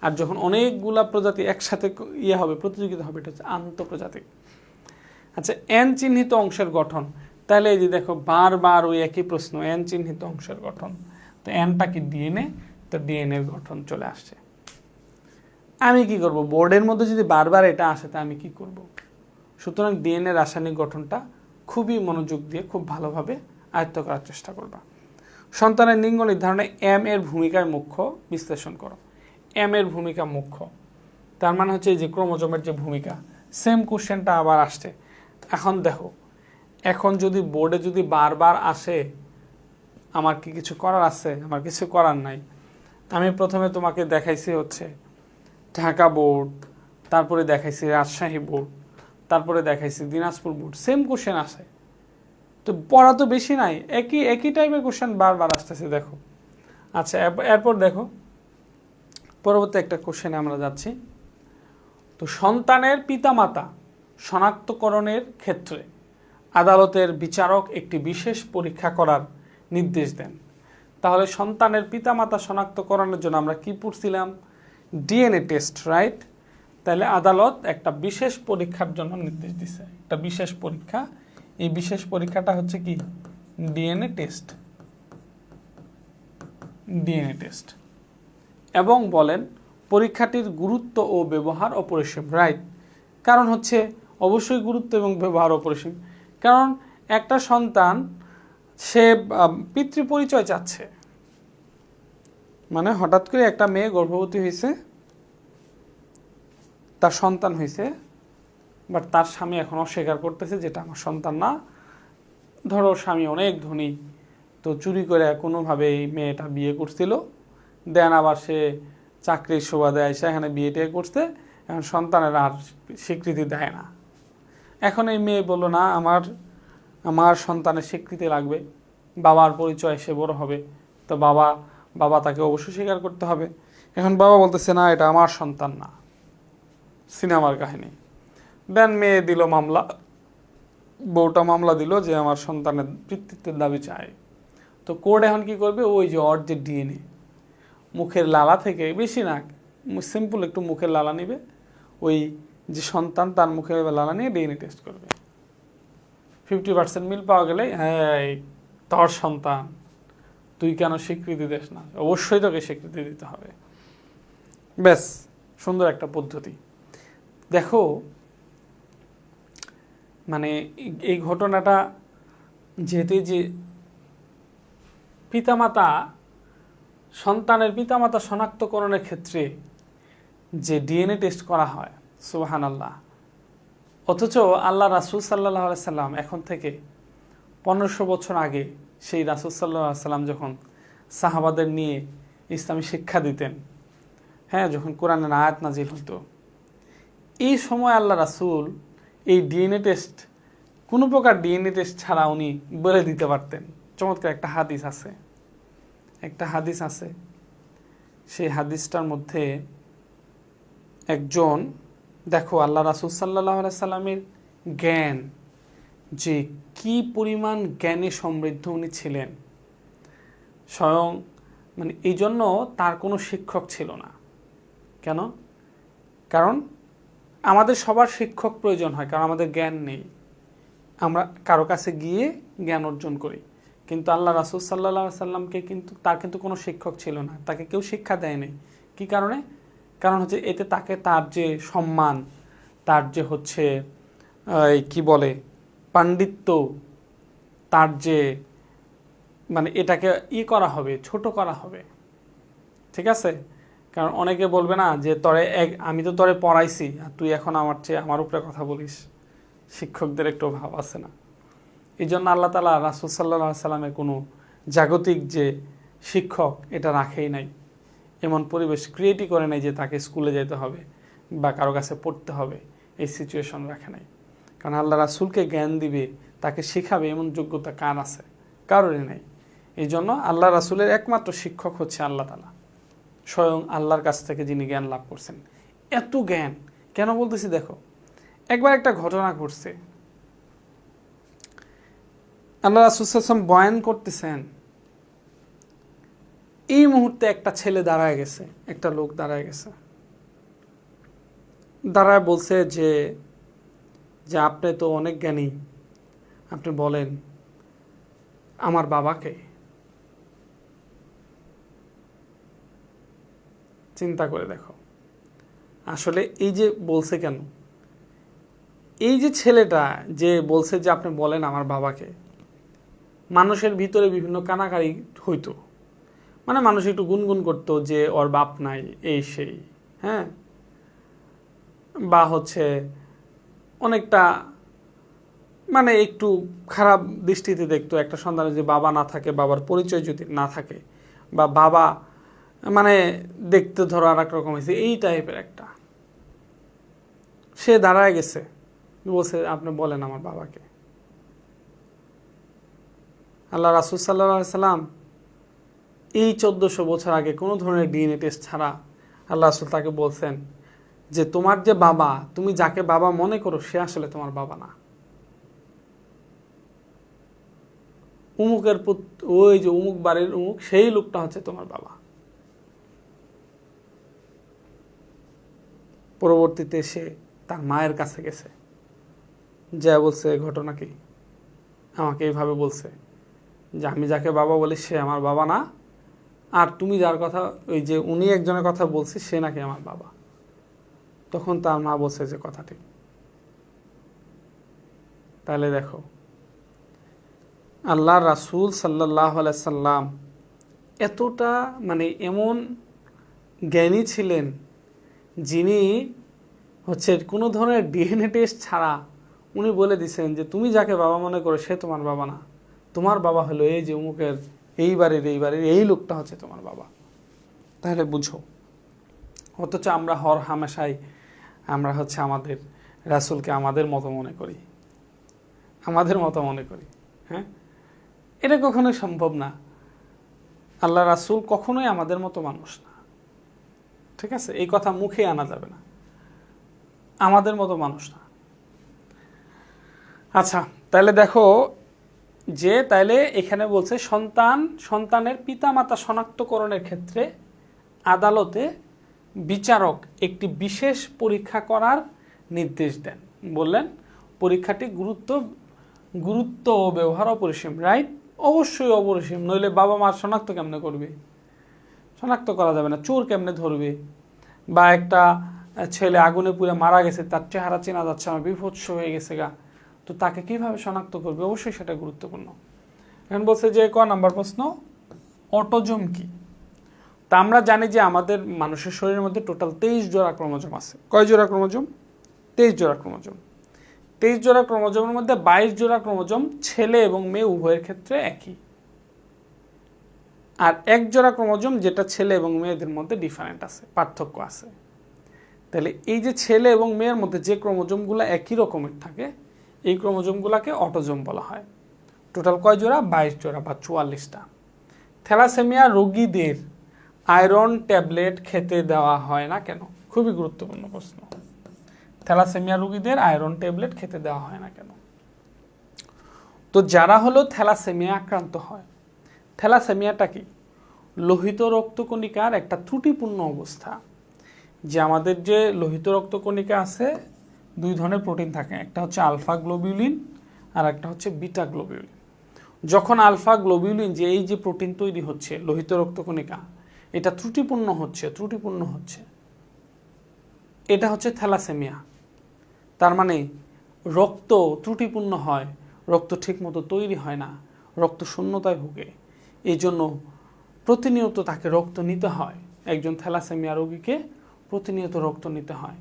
আর যখন অনেকগুলা প্রজাতি একসাথে হবে, প্রতিযোগিতা হবে, এটা হচ্ছে আন্তঃপ্রজাতিক। আচ্ছা, এন চিহ্নিত অংশের গঠন। তাহলে এই যে দেখো, বারবার ওই একই প্রশ্ন, এন চিহ্নিত অংশের গঠন। তো এনটা কি? ডিএনএ। তো ডিএনএর গঠন চলে আসছে। আমি কি করব? বোর্ডের মধ্যে যদি বারবার এটা আসে, তা আমি কি করব? সুতরাং ডিএনএ রাসায়নিক গঠনটা খুবই মনোযোগ দিয়ে খুব ভালোভাবে আয়ত্ত করার চেষ্টা করবা। সন্তানের লিঙ্গ নির্ধারণে এম এর ভূমিকায় মুখ্য বিশ্লেষণ করো। এম এর ভূমিকা মুখ্য, তার মানে হচ্ছে যে ক্রোমোজোমের যে ভূমিকা। সেম কোশ্চেনটা আবার আসছে। এখন দেখো, এখন যদি বোর্ডে যদি বারবার আসে, আমার কি কিছু করার আছে? আমার কিছু করার নাই। আমি প্রথমে তোমাকে দেখাইছি হচ্ছে ঢাকা বোর্ড, তারপরে দেখাইছি রাজশাহী বোর্ড, তারপরে দেখাইছি দিনাজপুর বোর্ড। সেম কোশ্চেন আসে, তো পড়া তো বেশি নাই, একই টাইপের কোশ্চেন বারবার আসতেছে। দেখো, আচ্ছা, এরপর দেখো পরবর্তী একটা কোশ্চেনে আমরা যাচ্ছি। তো সন্তানের পিতামাতা শনাক্তকরণের ক্ষেত্রে আদালতের বিচারক একটি বিশেষ পরীক্ষা করার নির্দেশ দেন। তাহলে সন্তানের পিতামাতা শনাক্তকরণের জন্য আমরা কি পড়ছিলাম? DNA test, right? তাহলে আদালত একটা বিশেষ পরীক্ষার জন্য নির্দেশ দিছে, একটা বিশেষ পরীক্ষা। এই বিশেষ পরীক্ষাটা হচ্ছে কি? DNA test. ডিএনএ টেস্ট এবং বলেন পরীক্ষাটির গুরুত্ব ও ব্যবহার অপরিসীম। রাইট, কারণ হচ্ছে অবশ্যই গুরুত্ব এবং ব্যবহার অপরিসীম। কারণ একটা সন্তান সে পিতৃ পরিচয় চাচ্ছে, মানে হঠাৎ করে একটা মেয়ে গর্ভবতী হয়েছে, তার সন্তান হয়েছে, বাট তার স্বামী এখন অস্বীকার করতেছে যেটা আমার সন্তান না। ধরো স্বামী অনেক ধনী, তো চুরি করে কোনোভাবে এই মেয়েটা বিয়ে করছিল, দেন আবার সে চাকরির সুবাদে এসে এখানে বিয়ে টিয়ে করছে, এখন সন্তানের আর স্বীকৃতি দেয় না। এখন এই মেয়ে বললো না, আমার সন্তানের স্বীকৃতি লাগবে, বাবার পরিচয় সে বড় হবে, তো বাবা তাকে অবশ্যই স্বীকার করতে হবে। এখন বাবা বলতেছে না, এটা আমার সন্তান না, সিনেমার কাহিনী। দেন মেয়ে দিল মামলা, বউটা মামলা দিল যে আমার সন্তানের পিতৃত্বের দাবি চায়। তো কোর্ট এখন কি করবে, ওই যে ওর যে ডিএনএ মুখের লালা থেকে, বেশি না, সিম্পল একটু মুখের লালা নিবে, ওই যে সন্তান তার মুখের লালা নিয়ে ডিএনএ টেস্ট করবে। 50% মিল পাওয়া গেলে, হ্যাঁ তোর সন্তান, তুই কেন স্বীকৃতি দিস না? অবশ্যই তোকে স্বীকৃতি দিতে হবে। ব্যাস, সুন্দর একটা পদ্ধতি। দেখো, মানে এই ঘটনাটা যেহেতু যে পিতামাতা, সন্তানের পিতামাতা শনাক্তকরণের ক্ষেত্রে যে ডিএনএ টেস্ট করা হয়, সুবহানাল্লাহ, অথচ আল্লাহ রাসূল সাল্লাল্লাহু আলাইহি সাল্লাম এখন থেকে 1500 বছর আগে সেই রাসূল সাল্লাল্লাহু আলাইহি সাল্লাম যখন সাহাবাদের নিয়ে ইসলামী শিক্ষা দিতেন, হ্যাঁ, যখন কোরআনের আয়াত নাজিল হতো, এই সময় আল্লাহ রাসূল এই ডিএনএ টেস্ট, কোনো প্রকার ডিএনএ টেস্ট ছাড়া উনি বলে দিতে পারতেন। চমৎকার একটা হাদিস আছে, সেই হাদিসটার মধ্যে একজন, দেখো আল্লাহ রাসূল সাল্লাল্লাহু আলাইহি সাল্লামের জ্ঞান, যে কি পরিমাণ জ্ঞানে সমৃদ্ধ উনি ছিলেন, স্বয়ং মানে এই জন্য তার কোনো শিক্ষক ছিল না। কেন? কারণ আমাদের সবার শিক্ষক প্রয়োজন হয়, কারণ আমাদের জ্ঞান নেই, আমরা কারো কাছে গিয়ে জ্ঞান অর্জন করি। কিন্তু আল্লাহ রাসূল সাল্লাল্লাহু আলাইহি সাল্লামকে তার কিন্তু কোনো শিক্ষক ছিল না, তাকে কেউ শিক্ষা দেয়নি। কি কারণে? কারণ হচ্ছে এতে তাকে তার যে সম্মান, তার যে হচ্ছে কি বলে পাণ্ডিত্য, তার যে মানে এটাকে করা হবে, ছোট করা হবে। ঠিক আছে? কারণ অনেকে বলবে না যে আমি তো তরে পড়াইছি আর তুই এখন আমার উপরে কথা বলিস। শিক্ষকদের একটু ভাব আছে না? এই জন্য আল্লাহ তাআলা রাসূল সাল্লাল্লাহু আলাইহি সাল্লামের কোনো জাগতিক যে শিক্ষক এটা রাখেই নাই, এমন পরিবেশ ক্রিয়েটই করে নাই যে তাকে স্কুলে যেতে হবে বা কারো কাছে পড়তে হবে, এই সিচুয়েশন রাখে নাই। কারণ আল্লাহ রাসূলকে জ্ঞান দিবে, তাকে শেখাবে এমন যোগ্যতা কার আছে? কারোরই নাই। এই জন্য আল্লাহ রাসূলের একমাত্র শিক্ষক হচ্ছে আল্লাহ তাআলা, স্বয়ং আল্লাহর কাছ থেকে যিনি জ্ঞান লাভ করছেন। এত জ্ঞান কেন বলতেছি দেখো, একবার একটা ঘটনা ঘটছে, আল্লাহ রাসূল সাল্লাল্লাহু আলাইহি ওয়াসাল্লাম বয়ান করতেছেন, এই মুহূর্তে একটা ছেলে দাঁড়ায় গেছে, একটা লোক দাঁড়ায় গেছে, দাঁড়ায় বলছে যে আপনি তো অনেক জ্ঞানী, আপনি বলেন আমার বাবাকে। চিন্তা করে দেখো, আসলে এই যে বলছে কেন, এই যে ছেলেটা যে বলছে যে আপনি বলেন আমার বাবাকে, মানুষের ভিতরে বিভিন্ন কানাকারি হইতো, মানে মানুষ একটু গুনগুন করতো যে ওর বাপ নাই, এই সেই, হ্যাঁ, বা হচ্ছে অনেকটা মানে একটু খারাপ দৃষ্টিতে দেখতো একটা সন্তানের যে বাবা না থাকে, বাবার পরিচয় যদি না থাকে, বা বাবা মানে দেখতে ধরো আর এক রকম হয়েছে, এই টাইপের একটা। সে দাঁড়ায় গেছে, বলছে আপনি বলেন আমার বাবাকে। আল্লাহ রাসূল সাল্লাল্লাহু আলাইহি সাল্লাম এই 1400 বছর আগে কোনো ধরনের ডিএনএ টেস্ট ছাড়া আল্লাহ রাসূল তাকে বলছেন যে তোমার যে বাবা, তুমি যাকে বাবা মনে করো সে আসলে তোমার বাবা না। ওই যে অমুক বাড়ির অমুক, সেই লোকটা হচ্ছে তোমার বাবা। পরবর্তীতে সে তার মায়ের কাছে গেছে, যা বলছে ঘটনা কি, আমাকে এইভাবে বলছে যে আমি যাকে বাবা বলি সে আমার বাবা না, আর তুমি যার কথা, ওই যে উনি একজনের কথা বলছে সে নাকি আমার বাবা। তখন তার মা বলছে যে কথাটি। তাহলে দেখো, আল্লাহ রাসূল সাল্লাল্লাহু আলাইহি সাল্লাম এতটা মানে এমন জ্ঞানী ছিলেন, যিনি হচ্ছে কোনো ধরনের ডিএনএ টেস্ট ছাড়া উনি বলে দিছেন যে তুমি যাকে বাবা মনে করো সে তোমার বাবা না, তোমার বাবা হলো এই যে অমুকের এই বাড়ির এই লোকটা হচ্ছে তোমার বাবা। তাহলে বুঝো, অথচ আমরা হর হামেশাই আমরা হচ্ছে আমাদের রাসূলকে আমাদের মতো মনে করি, হ্যাঁ, এটা কখনোই সম্ভব না। আল্লাহ রাসূল কখনোই আমাদের মতো মানুষ না, ঠিক আছে, এই কথা মুখে আনা যাবে না, আমাদের মতো মানুষ না। আচ্ছা, তাহলে দেখো যে তাইলে এখানে বলছে সন্তানের পিতামাতা শনাক্তকরণের ক্ষেত্রে আদালতে বিচারক একটি বিশেষ পরীক্ষা করার নির্দেশ দেন। বললেন পরীক্ষাটি গুরুত্ব ও ব্যবহার অপরিসীম, রাইট? অবশ্যই অপরিসীম, নইলে বাবা মা শনাক্ত কেমনে করবে? শনাক্ত করা যাবে না। চোর কেমনে ধরবে? বা একটা ছেলে আগুনে পুড়ে মারা গেছে, তার চেহারা চেনা যাচ্ছে না, বিভৎস হয়ে গেছে গা, তো তাকে কিভাবে শনাক্ত করবে? অবশ্যই সেটা গুরুত্বপূর্ণ। এখন বলছে যে ক নাম্বার প্রশ্ন, অটোজোম কি? তা আমরা জানি যে আমাদের মানুষের শরীরের মধ্যে টোটাল 23 জোড়া ক্রোমোজোম আছে। কয় জোড়া ক্রোমোজোম? 23 জোড়া ক্রোমোজোম। 23 জোড়া ক্রোমোজোমের মধ্যে 22 জোড়া ক্রোমোজোম ছেলে এবং মেয়ে উভয়ের ক্ষেত্রে একই, আর এক জোড়া ক্রোমোজোম যেটা ছেলে এবং মেয়েদের মধ্যে ডিফারেন্ট আছে, পার্থক্য আছে। তাহলে এই যে ছেলে এবং মেয়ের মধ্যে যে ক্রোমোজোমগুলো একই রকমের থাকে, এই ক্রোমোজোমগুলোকে অটোজোম বলা হয়। টোটাল কয় জোড়া? 22 জোড়া বা 44টা। থ্যালাসেমিয়া রোগীদের আয়রন ট্যাবলেট খেতে দেওয়া হয় না কেন? খুবই গুরুত্বপূর্ণ প্রশ্ন। থ্যালাসেমিয়া রোগীদের আয়রন ট্যাবলেট খেতে দেওয়া হয় না কেন? তো যারা হলো থ্যালাসেমিয়া আক্রান্ত হয়, থ্যালাসেমিয়াটা কি? লোহিত রক্তকণিকার একটা ত্রুটিপূর্ণ অবস্থা। যে আমাদের যে লোহিত রক্তকণিকা আছে, দুই ধরনের প্রোটিন থাকে, একটা হচ্ছে আলফা গ্লোবিউলিন আর একটা হচ্ছে বিটা গ্লোবিউলিন। যখন আলফা গ্লোবিউলিন যে এই যে প্রোটিন তৈরি হচ্ছে লোহিত রক্তকণিকা, এটা ত্রুটিপূর্ণ হচ্ছে, এটা হচ্ছে থ্যালাসেমিয়া। তার মানে রক্ত ত্রুটিপূর্ণ হয়, রক্ত ঠিকমতো তৈরি হয় না, রক্ত শূন্যতায় ভুগে। এই জন্য প্রতিনিয়ত তাকে রক্ত নিতে হয়। একজন থ্যালাসেমিয়া রোগীকে প্রতিনিয়ত রক্ত নিতে হয়।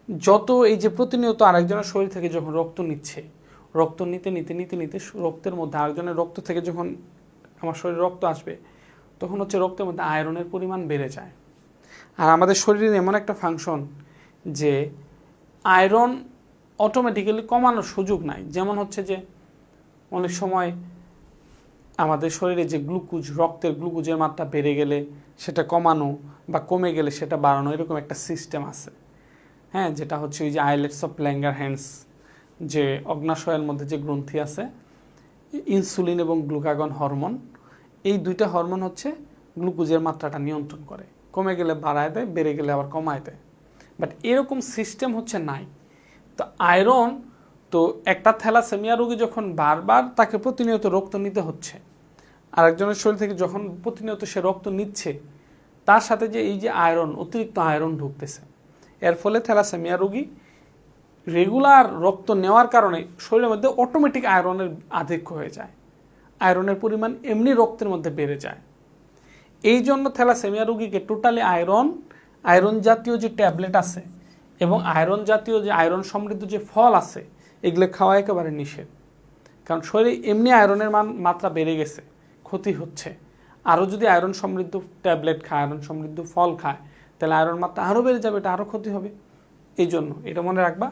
যত এই যে প্রতিনিয়ত আরেকজনের শরীর থেকে যখন রক্ত নিচ্ছে, রক্ত নিতে রক্তের মধ্যে আরেকজনের রক্ত থেকে যখন আমার শরীরে রক্ত আসবে, তখন হচ্ছে রক্তের মধ্যে আয়রনের পরিমাণ বেড়ে যায়। আর আমাদের শরীরের এমন একটা ফাংশন যে আয়রন অটোমেটিক্যালি কমানোর সুযোগ নাই। যেমন হচ্ছে যে অনেক সময় আমাদের শরীরে যে গ্লুকোজ, রক্তের গ্লুকোজের মাত্রা বেড়ে গেলে সেটা কমানো, বা কমে গেলে সেটা বাড়ানো, এরকম একটা সিস্টেম আছে, হ্যাঁ, যেটা হচ্ছে ওই যে আইলেটস অফ ল্যাঙ্গারহ্যান্স, যে অগ্নাশয়ের মধ্যে যে গ্রন্থি আছে, ইনসুলিন এবং গ্লুকাগন হরমোন, এই দুইটা হরমোন হচ্ছে গ্লুকোজের মাত্রাটা নিয়ন্ত্রণ করে, কমে গেলে বাড়ায় দেয়, বেড়ে গেলে আবার কমায় দেয়। বাট এরকম সিস্টেম হচ্ছে নাই। তো আয়রন, তো একটা থ্যালাসেমিয়া রোগী যখন বারবার তাকে প্রতিনিয়ত রক্ত নিতে হচ্ছে, আরেকজনের শরীর থেকে যখন প্রতিনিয়ত সে রক্ত নিচ্ছে, তার সাথে যে এই যে আয়রন, অতিরিক্ত আয়রন ঢুকতেছে, এর ফলে থ্যালাসেমিয়া রোগী রেগুলার রক্ত নেওয়ার কারণে শরীরের মধ্যে অটোমেটিক আয়রনের আধিক্য হয়ে যায়, আয়রনের পরিমাণ এমনি রক্তের মধ্যে বেড়ে যায়। এই জন্য থ্যালাসেমিয়া রোগীকে টোটালি আয়রন জাতীয় যে ট্যাবলেট আছে এবং আয়রন জাতীয় যে আয়রন সমৃদ্ধ যে ফল আছে, এগুলো খাওয়া একেবারে নিষেধ। কারণ শরীরে এমনি আয়রনের মাত্রা বেড়ে গেছে, ক্ষতি হচ্ছে, আরও যদি আয়রন সমৃদ্ধ ট্যাবলেট খায়, আয়রন সমৃদ্ধ ফল খায়, তাহলে আয়রন মাত্রা আরও বেড়ে যাবে, এটা আরও ক্ষতি হবে। এই জন্য এটা মনে রাখবা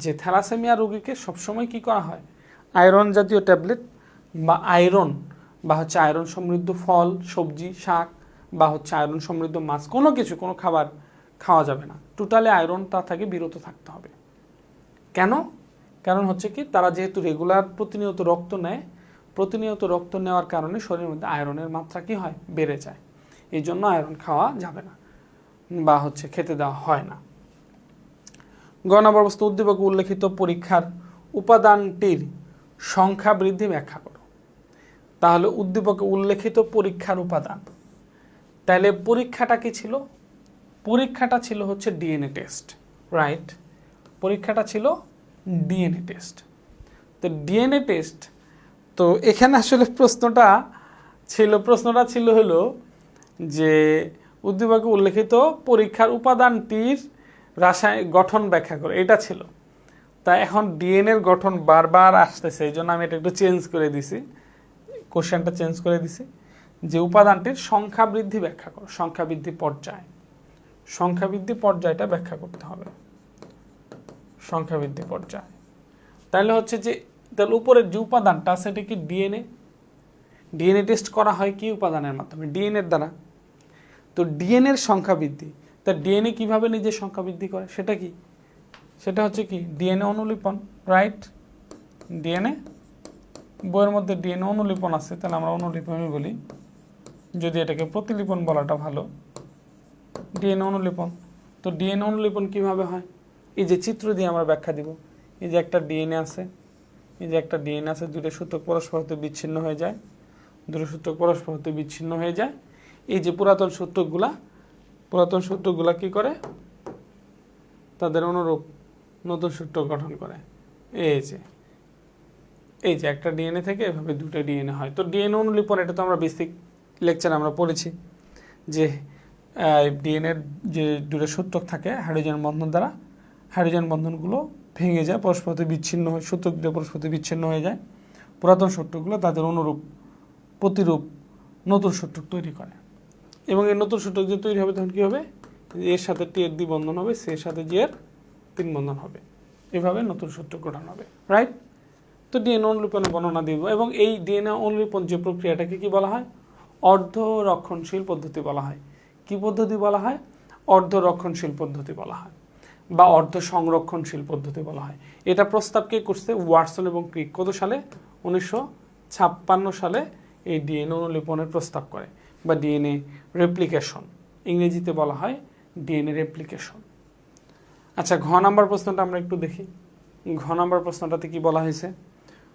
যে থ্যালাসেমিয়া রোগীকে সবসময় কি করা হয়, আয়রন জাতীয় ট্যাবলেট বা আয়রন বা হচ্ছে আয়রন সমৃদ্ধ ফল, সবজি, শাক বা হচ্ছে আয়রন সমৃদ্ধ মাছ, কোনো খাবার খাওয়া যাবে না। টোটালি আয়রনটা থেকে বিরত থাকতে হবে। কেন? কারণ হচ্ছে কি, তারা যেহেতু রেগুলার প্রতিনিয়ত রক্ত নেয়, প্রতিনিয়ত রক্ত নেওয়ার কারণে শরীরের মধ্যে আয়রনের মাত্রা কি হয়, বেড়ে যায়। এই জন্য আয়রন খাওয়া যাবে না বা হচ্ছে খেতে দেওয়া হয় না। গণনাবস্থা উদ্দীপকে উল্লেখিত পরীক্ষার উপাদানটির সংখ্যা বৃদ্ধি ব্যাখ্যা করো। তাহলে উদ্দীপকে উল্লেখিত পরীক্ষার উপাদান, তাহলে পরীক্ষাটা কি ছিল? পরীক্ষাটা ছিল হচ্ছে ডিএনএ টেস্ট, রাইট? পরীক্ষাটা ছিল ডিএনএ টেস্ট। তো ডিএনএ টেস্ট, তো এখানে আসলে প্রশ্নটা ছিল হলো যে উদ্দীপকে উল্লেখিত পরীক্ষার উপাদানটির রাসায়নিক গঠন ব্যাখ্যা করে, এটা ছিল। তা এখন ডিএনএর গঠন বারবার আসতেছে, এই জন্য আমি এটা একটু চেঞ্জ করে দিছি, কোশ্চেনটা চেঞ্জ করে দিছি যে উপাদানটির সংখ্যা বৃদ্ধি ব্যাখ্যা করো, সংখ্যা বৃদ্ধি পর্যায়টা ব্যাখ্যা করতে হবে, সংখ্যা বৃদ্ধি পর্যায়। তাহলে হচ্ছে যে তাহলে উপরের যে উপাদানটা আছে এটা কি ডিএনএ টেস্ট করা হয় কি উপাদানের মাধ্যমে? ডিএনএর দ্বারা। তো ডিএনএর সংখ্যা বৃদ্ধি, তা ডিএনএ কিভাবে নিজের সংখ্যা বৃদ্ধি করে সেটা কি? সেটা হচ্ছে কি ডিএনএ অনুলিপন, রাইট? ডিএনএ, বইয়ের মধ্যে ডিএনএ অনুলিপন আছে, তাহলে আমরা অনুলিপনই বলি, যদি এটাকে প্রতিলিপন বলাটা ভালো। ডিএনএ অনুলিপন, তো ডিএনএ অনুলিপন কিভাবে হয়? এই যে চিত্র দিয়ে আমরা ব্যাখ্যা দিব। এই যে একটা ডিএনএ আছে, দুটো সূত্রক পরস্পর হতে বিচ্ছিন্ন হয়ে যায়, এই যে পুরাতন সূত্রগুলা কি করে? তাদের অনুরূপ নতুন সূত্র গঠন করে। এই যে একটা ডিএনএ থেকে এভাবে দুটো ডিএনএ হয়। তো ডিএনএ অনুলিপন, এটা তো আমরা বেসিক লেকচারে আমরা পড়েছি যে ডিএনএর যে দুটো সূত্রক থাকে হাইড্রোজেন বন্ধন দ্বারা, হাইড্রোজেন বন্ধনগুলো ভেঙে যায়, পরস্পর হতে বিচ্ছিন্ন হয়, সূত্রগুলো পরস্পর হতে বিচ্ছিন্ন হয়ে যায়। পুরাতন সূত্রগুলো তাদের অনুরূপ প্রতিরূপ নতুন সূত্রক তৈরি করে, এবং এই নতুন সূত্রক যে তৈরি হবে তখন কী হবে? এর সাথে টি এর দ্বিবন্ধন হবে, সি এর সাথে জি এর তিন বন্ধন হবে, এভাবে নতুন সূত্রক গঠন হবে, রাইট? তো ডিএনএ অনুলিপনের বর্ণনা দিব, এবং এই ডিএনএ অনুলিপন যে প্রক্রিয়াটাকে কি বলা হয়? অর্ধ রক্ষণশীল পদ্ধতি বলা হয়। কি পদ্ধতি বলা হয়? অর্ধ রক্ষণশীল পদ্ধতি বলা হয়, বা অর্ধ সংরক্ষণশীল পদ্ধতি বলা হয়। এটা প্রস্তাব কে করছে? ওয়াটসন এবং ক্রিক। কত সালে? 1956 সালে এই ডিএনএ অনুলিপনের প্রস্তাব করে, বা ডিএনএ রেপ্লিকেশন, ইংরেজিতে বলা হয় ডিএনএ রেপ্লিকেশন। আচ্ছা, ঘ নাম্বার প্রশ্নটা আমরা একটু দেখি। ঘ নাম্বার প্রশ্নটাতে কি বলা হয়েছে?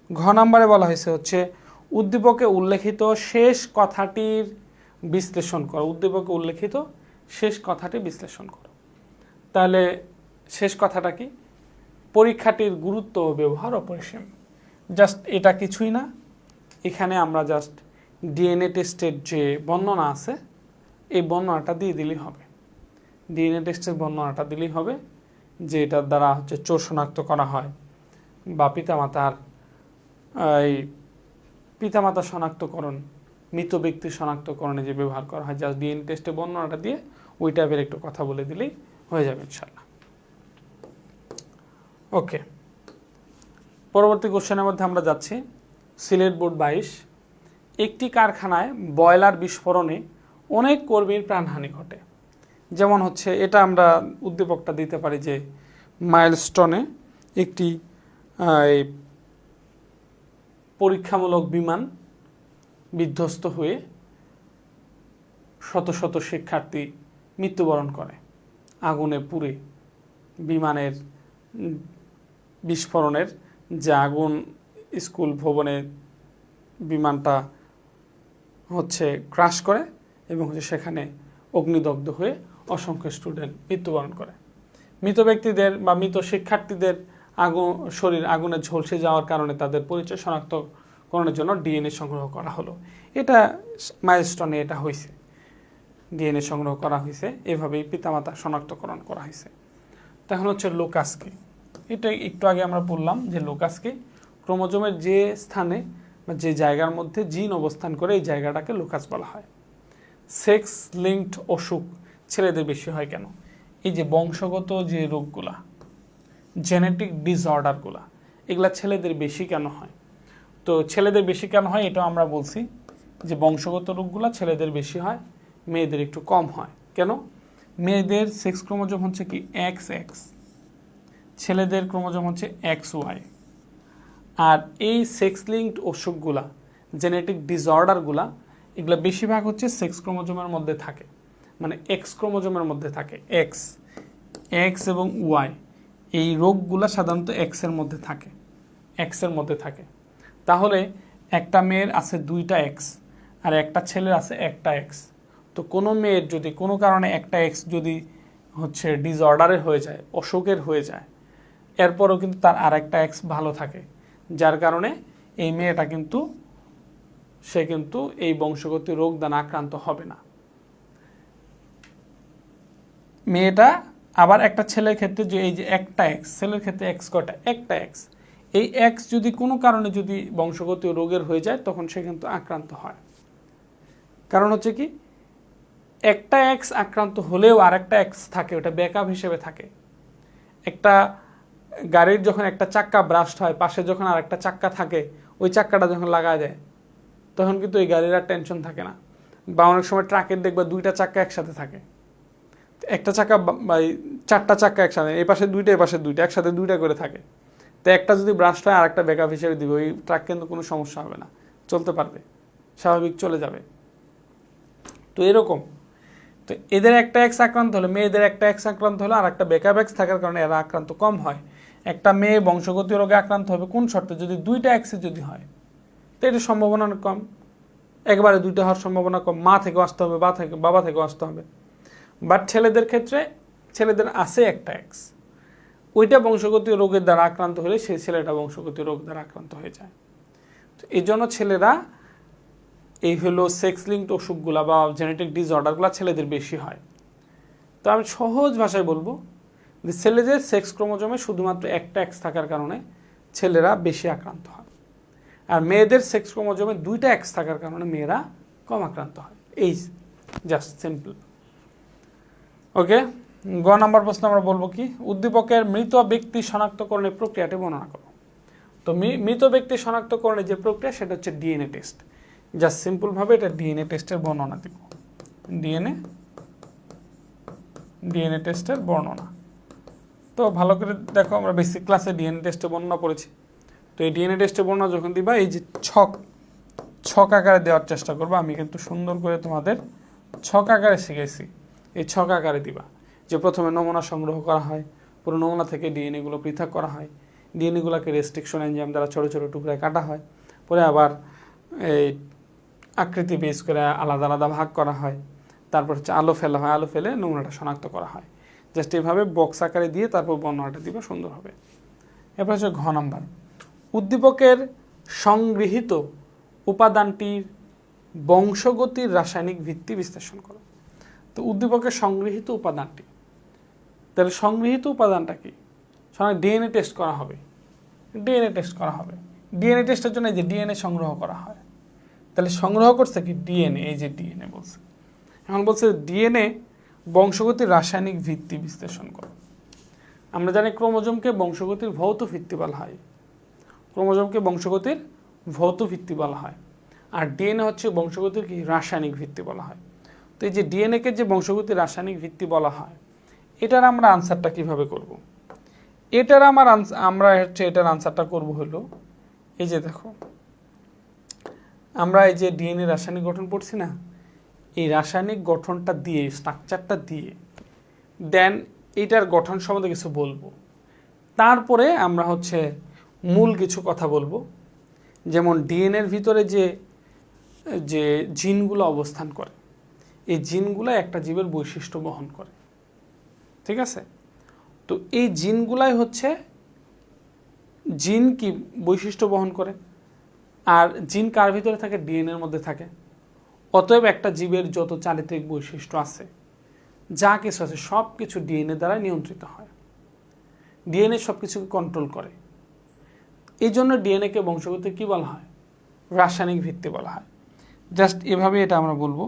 ঘ নাম্বারে বলা হয়েছে হচ্ছে উদ্দীপকে উল্লেখিত শেষ কথাটির বিশ্লেষণ করো। উদ্দীপকে উল্লেখিত শেষ কথাটি বিশ্লেষণ করো। তাহলে শেষ কথাটা কি? পরীক্ষাটির গুরুত্ব ও ব্যবহার অপরিসীম। জাস্ট এটা কিছুই না, এখানে আমরা জাস্ট ডিএনএ টেস্টের যে বর্ণনা আছে এই বর্ণনাটা দিয়ে দিলেই হবে। ডিএনএ টেস্টের বর্ণনাটা দিলেই হবে যে এটার দ্বারা হচ্ছে চোর শনাক্ত করা হয়, বা পিতামাতা শনাক্তকরণ, মৃত ব্যক্তি শনাক্তকরণে যে ব্যবহার করা হয়, জাস্ট ডিএনএ টেস্টের বর্ণনাটা দিয়ে ওই টাইপের একটু কথা বলে দিলেই হয়ে যাবে ইনশাল্লাহ। ওকে, পরবর্তী কোশ্চেনের মধ্যে আমরা যাচ্ছি। সিলেট বোর্ড 22, একটি কারখানায় বয়লার বিস্ফোরণে অনেক কর্মীর প্রাণহানি ঘটে। যেমন হচ্ছে এটা আমরা উদ্দীপকটা দিতে পারি যে মাইলস্টোনে একটি পরীক্ষামূলক বিমান বিধ্বস্ত হয়ে শত শত শিক্ষার্থী মৃত্যুবরণ করে আগুনে পুড়ে। বিমানের বিস্ফোরণের যে আগুন স্কুল ভবনে বিমানটা হচ্ছে ক্রাশ করে, এবং হচ্ছে সেখানে অগ্নিদগ্ধ হয়ে অসংখ্য স্টুডেন্ট মৃত্যুবরণ করে। মৃত ব্যক্তিদের বা মৃত শিক্ষার্থীদের শরীর আগুনে ঝলসে যাওয়ার কারণে তাদের পরিচয় শনাক্তকরণের জন্য ডিএনএ সংগ্রহ করা হলো। এটা মাইলস্টোনে এটা হয়েছে, ডিএনএ সংগ্রহ করা হয়েছে, এভাবেই পিতামাতা শনাক্তকরণ করা হয়েছে। তখন হচ্ছে লোকাসকে, এটা একটু আগে আমরা বললাম যে লোকাসকে ক্রোমোজোমের যে স্থানে বা যে জায়গার মধ্যে জিন অবস্থান করে এই জায়গাটাকে লোকাস বলা হয়। সেক্স লিঙ্কড অসুখ ছেলেদের বেশি হয় কেন? এই যে বংশগত যে রোগগুলা, জেনেটিক ডিসঅর্ডারগুলা, এগুলা ছেলেদের বেশি কেন হয়? তো ছেলেদের বেশি কেন হয় এটাও আমরা বলছি যে বংশগত রোগগুলা ছেলেদের বেশি হয়, মেয়েদের একটু কম হয়। কেন? মেয়েদের সেক্স ক্রোমোজোম হচ্ছে কি XX, ছেলেদের ক্রোমোজোম হচ্ছে XY। আর এই সেক্স লিঙ্কড অসুখগুলা, জেনেটিক ডিসঅর্ডারগুলা, এগুলো বেশিরভাগ হচ্ছে সেক্স ক্রোমোজোমের মধ্যে থাকে, মানে X ক্রোমোজোমের মধ্যে থাকে। X এবং Y, এই রোগগুলা সাধারণত X এর মধ্যে থাকে। তাহলে একটা মেয়ের আছে 2টা X আর একটা ছেলের আছে একটা X, তো কোনো মেয়ের যদি কোনো কারণে একটা এক্স যদি হচ্ছে ডিসঅর্ডারের হয়ে যায়, অসুখের হয়ে যায়, এরপরও কিন্তু তার আর একটা এক্স ভালো থাকে, যার কারণে এই মেয়েটা কিন্তু সে কিন্তু এই বংশগত রোগ দ্বারা আক্রান্ত হবে না। মেয়েটা আবার একটা ছেলের ক্ষেত্রে যে এই যে একটা এক্স, ছেলের ক্ষেত্রে এক্স কটা, একটা এক্স, এই এক্স যদি কোনো কারণে যদি বংশগত রোগের হয়ে যায় তখন সে কিন্তু আক্রান্ত হয়। কারণ হচ্ছে কি, একটা এক্স আক্রান্ত হলেও আর একটা এক্স থাকে, ওটা ব্যাকআপ হিসেবে থাকে। একটা গাড়ির যখন একটা চাক্কা ব্রাস্ট হয়, পাশে যখন আর একটা চাক্কা থাকে, ওই চাক্কাটা যখন লাগা যায় তখন কিন্তু ওই গাড়ির আর টেনশন থাকে না। বা অনেক সময় ট্রাকের দেখবা দুইটা চাক্কা একসাথে থাকে, একটা চাকা বা চারটা চাক্কা একসাথে, এই পাশে দুইটা এই পাশে দুইটা, একসাথে দুইটা করে থাকে। তো একটা যদি ব্রাস্ট হয় আর একটা ব্যাকআপ হিসেবে দিবে, ওই ট্রাক কিন্তু কোনো সমস্যা হবে না, চলতে পারবে, স্বাভাবিক চলে যাবে। তো এরকম, তো এদের একটা এক্স আক্রান্ত হলে, মেয়েদের একটা এক্স আক্রান্ত হলে আর একটা ব্যাকআপ এক্স থাকার কারণে এরা আক্রান্ত কম হয়। একটা মেয়ে বংশগত রোগে আক্রান্ত হবে কোন শর্তে, যদি দুইটা এক্সে যদি হয়, তো এটার সম্ভাবনা অনেক কম, একবারে দুইটা হওয়ার সম্ভাবনা কম, মা থেকেও আসতে হবে, বাবা থেকেও আসতে হবে। বাট ছেলেদের ক্ষেত্রে, ছেলেদের আছে একটা এক্স, ওইটা বংশগত রোগের দ্বারা আক্রান্ত হলে সেই ছেলেটা বংশগত রোগ দ্বারা আক্রান্ত হয়ে যায়। তো এই জন্য ছেলেরা এই হলো সেক্স লিঙ্কড অসুখগুলা বা জেনেটিক ডিসঅর্ডারগুলো ছেলেদের বেশি হয়। তো আমি সহজ ভাষায় বলবো যে ছেলেদের সেক্স ক্রোমোজোমে শুধুমাত্র একটা এক্স থাকার কারণে ছেলেরা বেশি আক্রান্ত হয়, আর মেয়েদের সেক্স ক্রোমোজোমে দুইটা এক্স থাকার কারণে মেয়েরা কম আক্রান্ত হয়। এই জাস্ট সিম্পল। ওকে, গ নাম্বার প্রশ্ন আমরা বলবো কি, উদ্দীপকের মৃত ব্যক্তি শনাক্তকরণের প্রক্রিয়াটি বর্ণনা করো। তো মৃত ব্যক্তি শনাক্তকরণের যে প্রক্রিয়া সেটা হচ্ছে ডিএনএ টেস্ট। জাস্ট সিম্পলভাবে এটা ডিএনএ টেস্টের বর্ণনা দিব, ডিএনএ টেস্টের বর্ণনা। তো ভালো করে দেখো, আমরা বেসিক ক্লাসে ডিএনএ টেস্টের বর্ণনা পড়েছি। তো এই ডিএনএ টেস্টের বর্ণনা যখন দিবা, এই যে ছক আকারে দেওয়ার চেষ্টা করবো। আমি কিন্তু সুন্দর করে তোমাদের ছক আকারে শিখেছি, এই ছক আকারে দিবা। যে প্রথমে নমুনা সংগ্রহ করা হয়, পুরো নমুনা থেকে ডিএনএগুলো পৃথক করা হয়, ডিএনএগুলোকে রেস্ট্রিকশন এনজাইম দ্বারা ছোটো ছোটো টুকরায় কাটা হয়, পরে আবার এই আকৃতি বেস করে আলাদা আলাদা ভাগ করা হয়, তারপর হচ্ছে আলো ফেলা হয়, আলো ফেলে নমুনাটা শনাক্ত করা হয়। জাস্ট এইভাবে বক্স আকারে দিয়ে তারপর বর্ণনাটা দিবে, সুন্দর হবে। এরপর হচ্ছে ঘ নাম্বার, উদ্দীপকের সংগৃহীত উপাদানটির বংশগতির রাসায়নিক ভিত্তি বিশ্লেষণ করো। তো উদ্দীপকের সংগৃহীত উপাদানটি, তাহলে সংগৃহীত উপাদানটা কি? ডিএনএ টেস্ট করা হবে, ডিএনএ টেস্ট করা হবে। ডিএনএ টেস্টের জন্য এই যে ডিএনএ সংগ্রহ করা হয়, তাহলে সংগ্রহ করছে কি ডিএনএ, এই যে ডিএনএ বলছে। এখন বলছে ডিএনএ বংশগতির রাসায়নিক ভিত্তি বিশ্লেষণ করো। আমরা জানি ক্রোমোজোমকে বংশগতির ভৌত ভিত্তি বলা হয়, ক্রোমোজোমকে বংশগতির ভৌত ভিত্তি বলা হয়, আর ডিএনএ হচ্ছে বংশগতির কি রাসায়নিক ভিত্তি বলা হয়। তো এই যে ডিএনএকে যে বংশগতির রাসায়নিক ভিত্তি বলা হয়, এটার আমরা আনসারটা কিভাবে করব? এটার আমরা হচ্ছে এটার আনসারটা করব হলো, এই যে দেখো, আমরা এই যে ডিএনএ রাসায়নিক গঠন পড়ছি না, এই রাসায়নিক গঠনটা দিয়ে, স্ট্রাকচারটা দিয়ে দেন এইটার গঠন সম্বন্ধে কিছু বলবো। তারপরে আমরা হচ্ছে মূল কিছু কথা বলবো, যেমন ডিএনএর ভিতরে যে জিনগুলো অবস্থান করে, এই জিনগুলো একটা জীবের বৈশিষ্ট্য বহন করে, ঠিক আছে? তো এই জিনগুলাই হচ্ছে, জিন কি বৈশিষ্ট্য বহন করে, আর জিন কার ভিতরে থাকে? ডিএনএর মধ্যে থাকে। অতএব একটা জীবের যত চারিত্রিক বৈশিষ্ট্য আছে, যা কিছু আছে, সব কিছু ডিএনএ দ্বারা নিয়ন্ত্রিত হয়। ডিএনএ সব কিছুকে কন্ট্রোল করে। এই জন্য ডিএনএকে বংশগতি কী বলা হয়? রাসায়নিক ভিত্তি বলা হয়। জাস্ট এভাবে এটা আমরা বলবো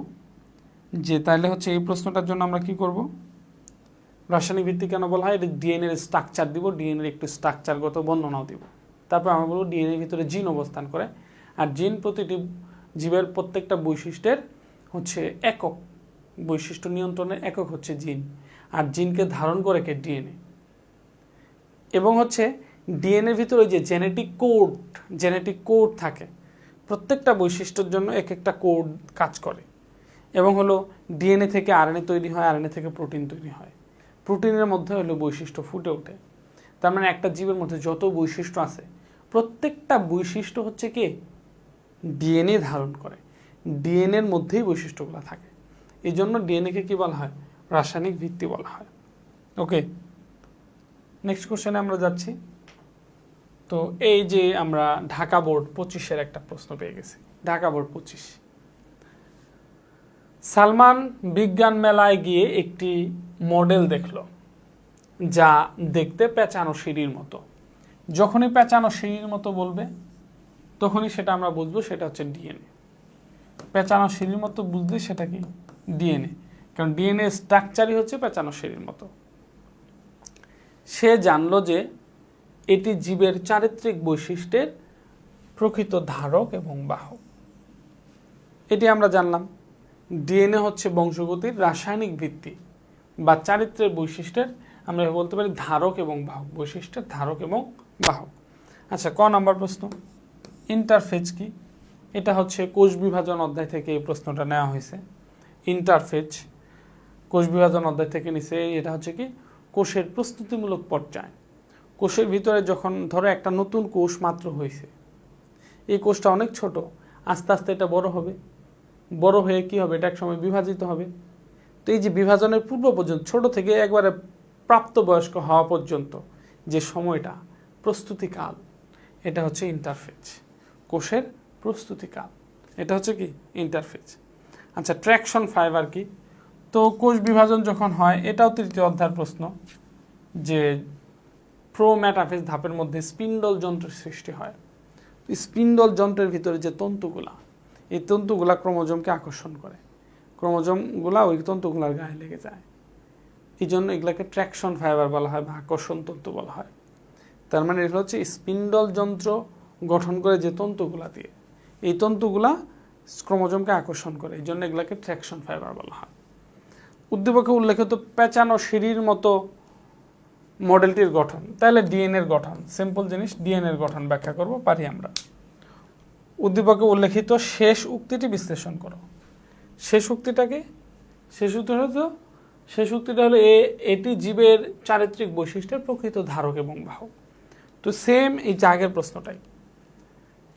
যে তাহলে হচ্ছে এই প্রশ্নটার জন্য আমরা কি করব, রাসায়নিক ভিত্তি কেন বলা হয়, এটা ডিএনএর স্ট্রাকচার দিব, ডিএনএর একটু স্ট্রাকচারগত বর্ণনাও দিব। তারপর আমরা বলবো ডিএনএর ভিতরে জিন অবস্থান করে, আর জিন প্রতিটি জীবের প্রত্যেকটা বৈশিষ্ট্যের হচ্ছে একক, বৈশিষ্ট্য নিয়ন্ত্রণের একক হচ্ছে জিন, আর জিনকে ধারণ করে কে? ডিএনএ। এবং হচ্ছে ডিএনএর ভিতরে যে জেনেটিক কোড থাকে, প্রত্যেকটা বৈশিষ্ট্যের জন্য এক একটা কোড কাজ করে। এবং হলো ডিএনএ থেকে আরএনএ তৈরি হয়, আরএনএ থেকে প্রোটিন তৈরি হয়, প্রোটিনের মধ্যে হলো বৈশিষ্ট্য ফুটে ওঠে। তার মানে একটা জীবের মধ্যে যত বৈশিষ্ট্য আছে, প্রত্যেকটা বৈশিষ্ট্য হচ্ছে কি? ডিএনএ ধারণ করে, ডিএনএর মধ্যেই বৈশিষ্ট্যগুলো থাকে। এই জন্য ডিএনএকে কি বলা হয়? রাসায়নিক ভিত্তি বলা হয়। ওকে, নেক্সট কোশ্চেনে আমরা যাচ্ছি। তো এই যে আমরা ঢাকা বোর্ড 25-এর একটা প্রশ্ন পেয়ে গেছি। ঢাকা বোর্ড 25, সালমান বিজ্ঞান মেলায় গিয়ে একটি মডেল দেখলো যা দেখতে পেঁচানো সিঁড়ির মতো। যখনই পেঁচানো সিঁড়ির মতো বলবে তখনই সেটা আমরা বুঝবো সেটা হচ্ছে ডিএনএ। পেঁচানো সিঁড়ির মতো বুঝলে সেটা কি? ডিএনএ, কারণ ডিএনএ স্ট্রাকচারই হচ্ছে পেঁচানো সিঁড়ির মতো। সে জানলো যে এটি জীবের চারিত্রিক বৈশিষ্ট্যের প্রকৃত ধারক এবং বাহক। এটি আমরা জানলাম, ডিএনএ হচ্ছে বংশগতির রাসায়নিক ভিত্তি বা চারিত্রের বৈশিষ্ট্যের, আমরা বলতে পারি ধারক এবং বাহক, বৈশিষ্ট্যের ধারক এবং বাহক। আচ্ছা, ক নাম্বার প্রশ্ন, ইন্টারফেজ কি? এটা হচ্ছে কোষ বিভাজন অধ্যায় থেকে এই প্রশ্নটা নেওয়া হয়েছে। ইন্টারফেজ কোষ বিভাজন অধ্যায় থেকে নিছে। এটা হচ্ছে কি? কোষের প্রস্তুতিমূলক পর্যায়। কোষের ভিতরে যখন ধরো একটা নতুন কোষ মাত্র হয়েছে, এই কোষটা অনেক ছোট, আস্তে আস্তে এটা বড় হবে, বড় হয়ে কি হবে? এটা এক সময় বিভাজিত হবে। তো এই যে বিভাজনের পূর্ব পর্যন্ত, ছোট থেকে একবারে প্রাপ্তবয়স্ক হওয়া পর্যন্ত যে সময়টা, প্রস্তুতিকাল, এটা হচ্ছে ইন্টারফেজ, কোষের প্রস্তুতিকাল। এটা হচ্ছে কি? ইন্টারফেজ। আচ্ছা, ট্র্যাকশন ফাইবার কি? তো কোষ বিভাজন যখন হয়, এটাও তৃতীয় অধ্যায়ের প্রশ্ন, যে প্রোমেটাফেজ ধাপের মধ্যে স্পিন্ডল যন্ত্রের সৃষ্টি হয়। স্পিন্ডল যন্ত্রের ভিতরে যে তন্তুগুলা, এই তন্তুগুলা ক্রোমোজোমকে আকর্ষণ করে, ক্রোমোজোমগুলা ওই তন্তুগুলার গায়ে লেগে যায়। এই জন্য এগুলাকে ট্র্যাকশন ফাইবার বলা হয় বা আকর্ষণ তন্তু বলা হয়। তার মানে এগুলো হচ্ছে স্পিন্ডল যন্ত্র গঠন করে যে তন্তুগুলা দিয়ে, এই তন্তুগুলা ক্রোমোজোমকে আকর্ষণ করে, এই জন্য এগুলাকে ট্র্যাকশন ফাইবার বলা হয়। উদ্দীপকে উল্লেখিত পেঁচানো সিঁড়ির মতো মডেলটির গঠন, তাহলে ডিএনএর গঠন, সিম্পল জিনিস, ডিএনএর গঠন ব্যাখ্যা করব পারি আমরা। উদ্দীপকে উল্লেখিত শেষ উক্তিটি বিশ্লেষণ করো। শেষ উক্তিটাকে, শেষ উক্তিটা হলো এটি জীবের চারিত্রিক বৈশিষ্ট্যের প্রকৃত ধারক এবং বাহক। তো সেম এই আগের প্রশ্নটাই,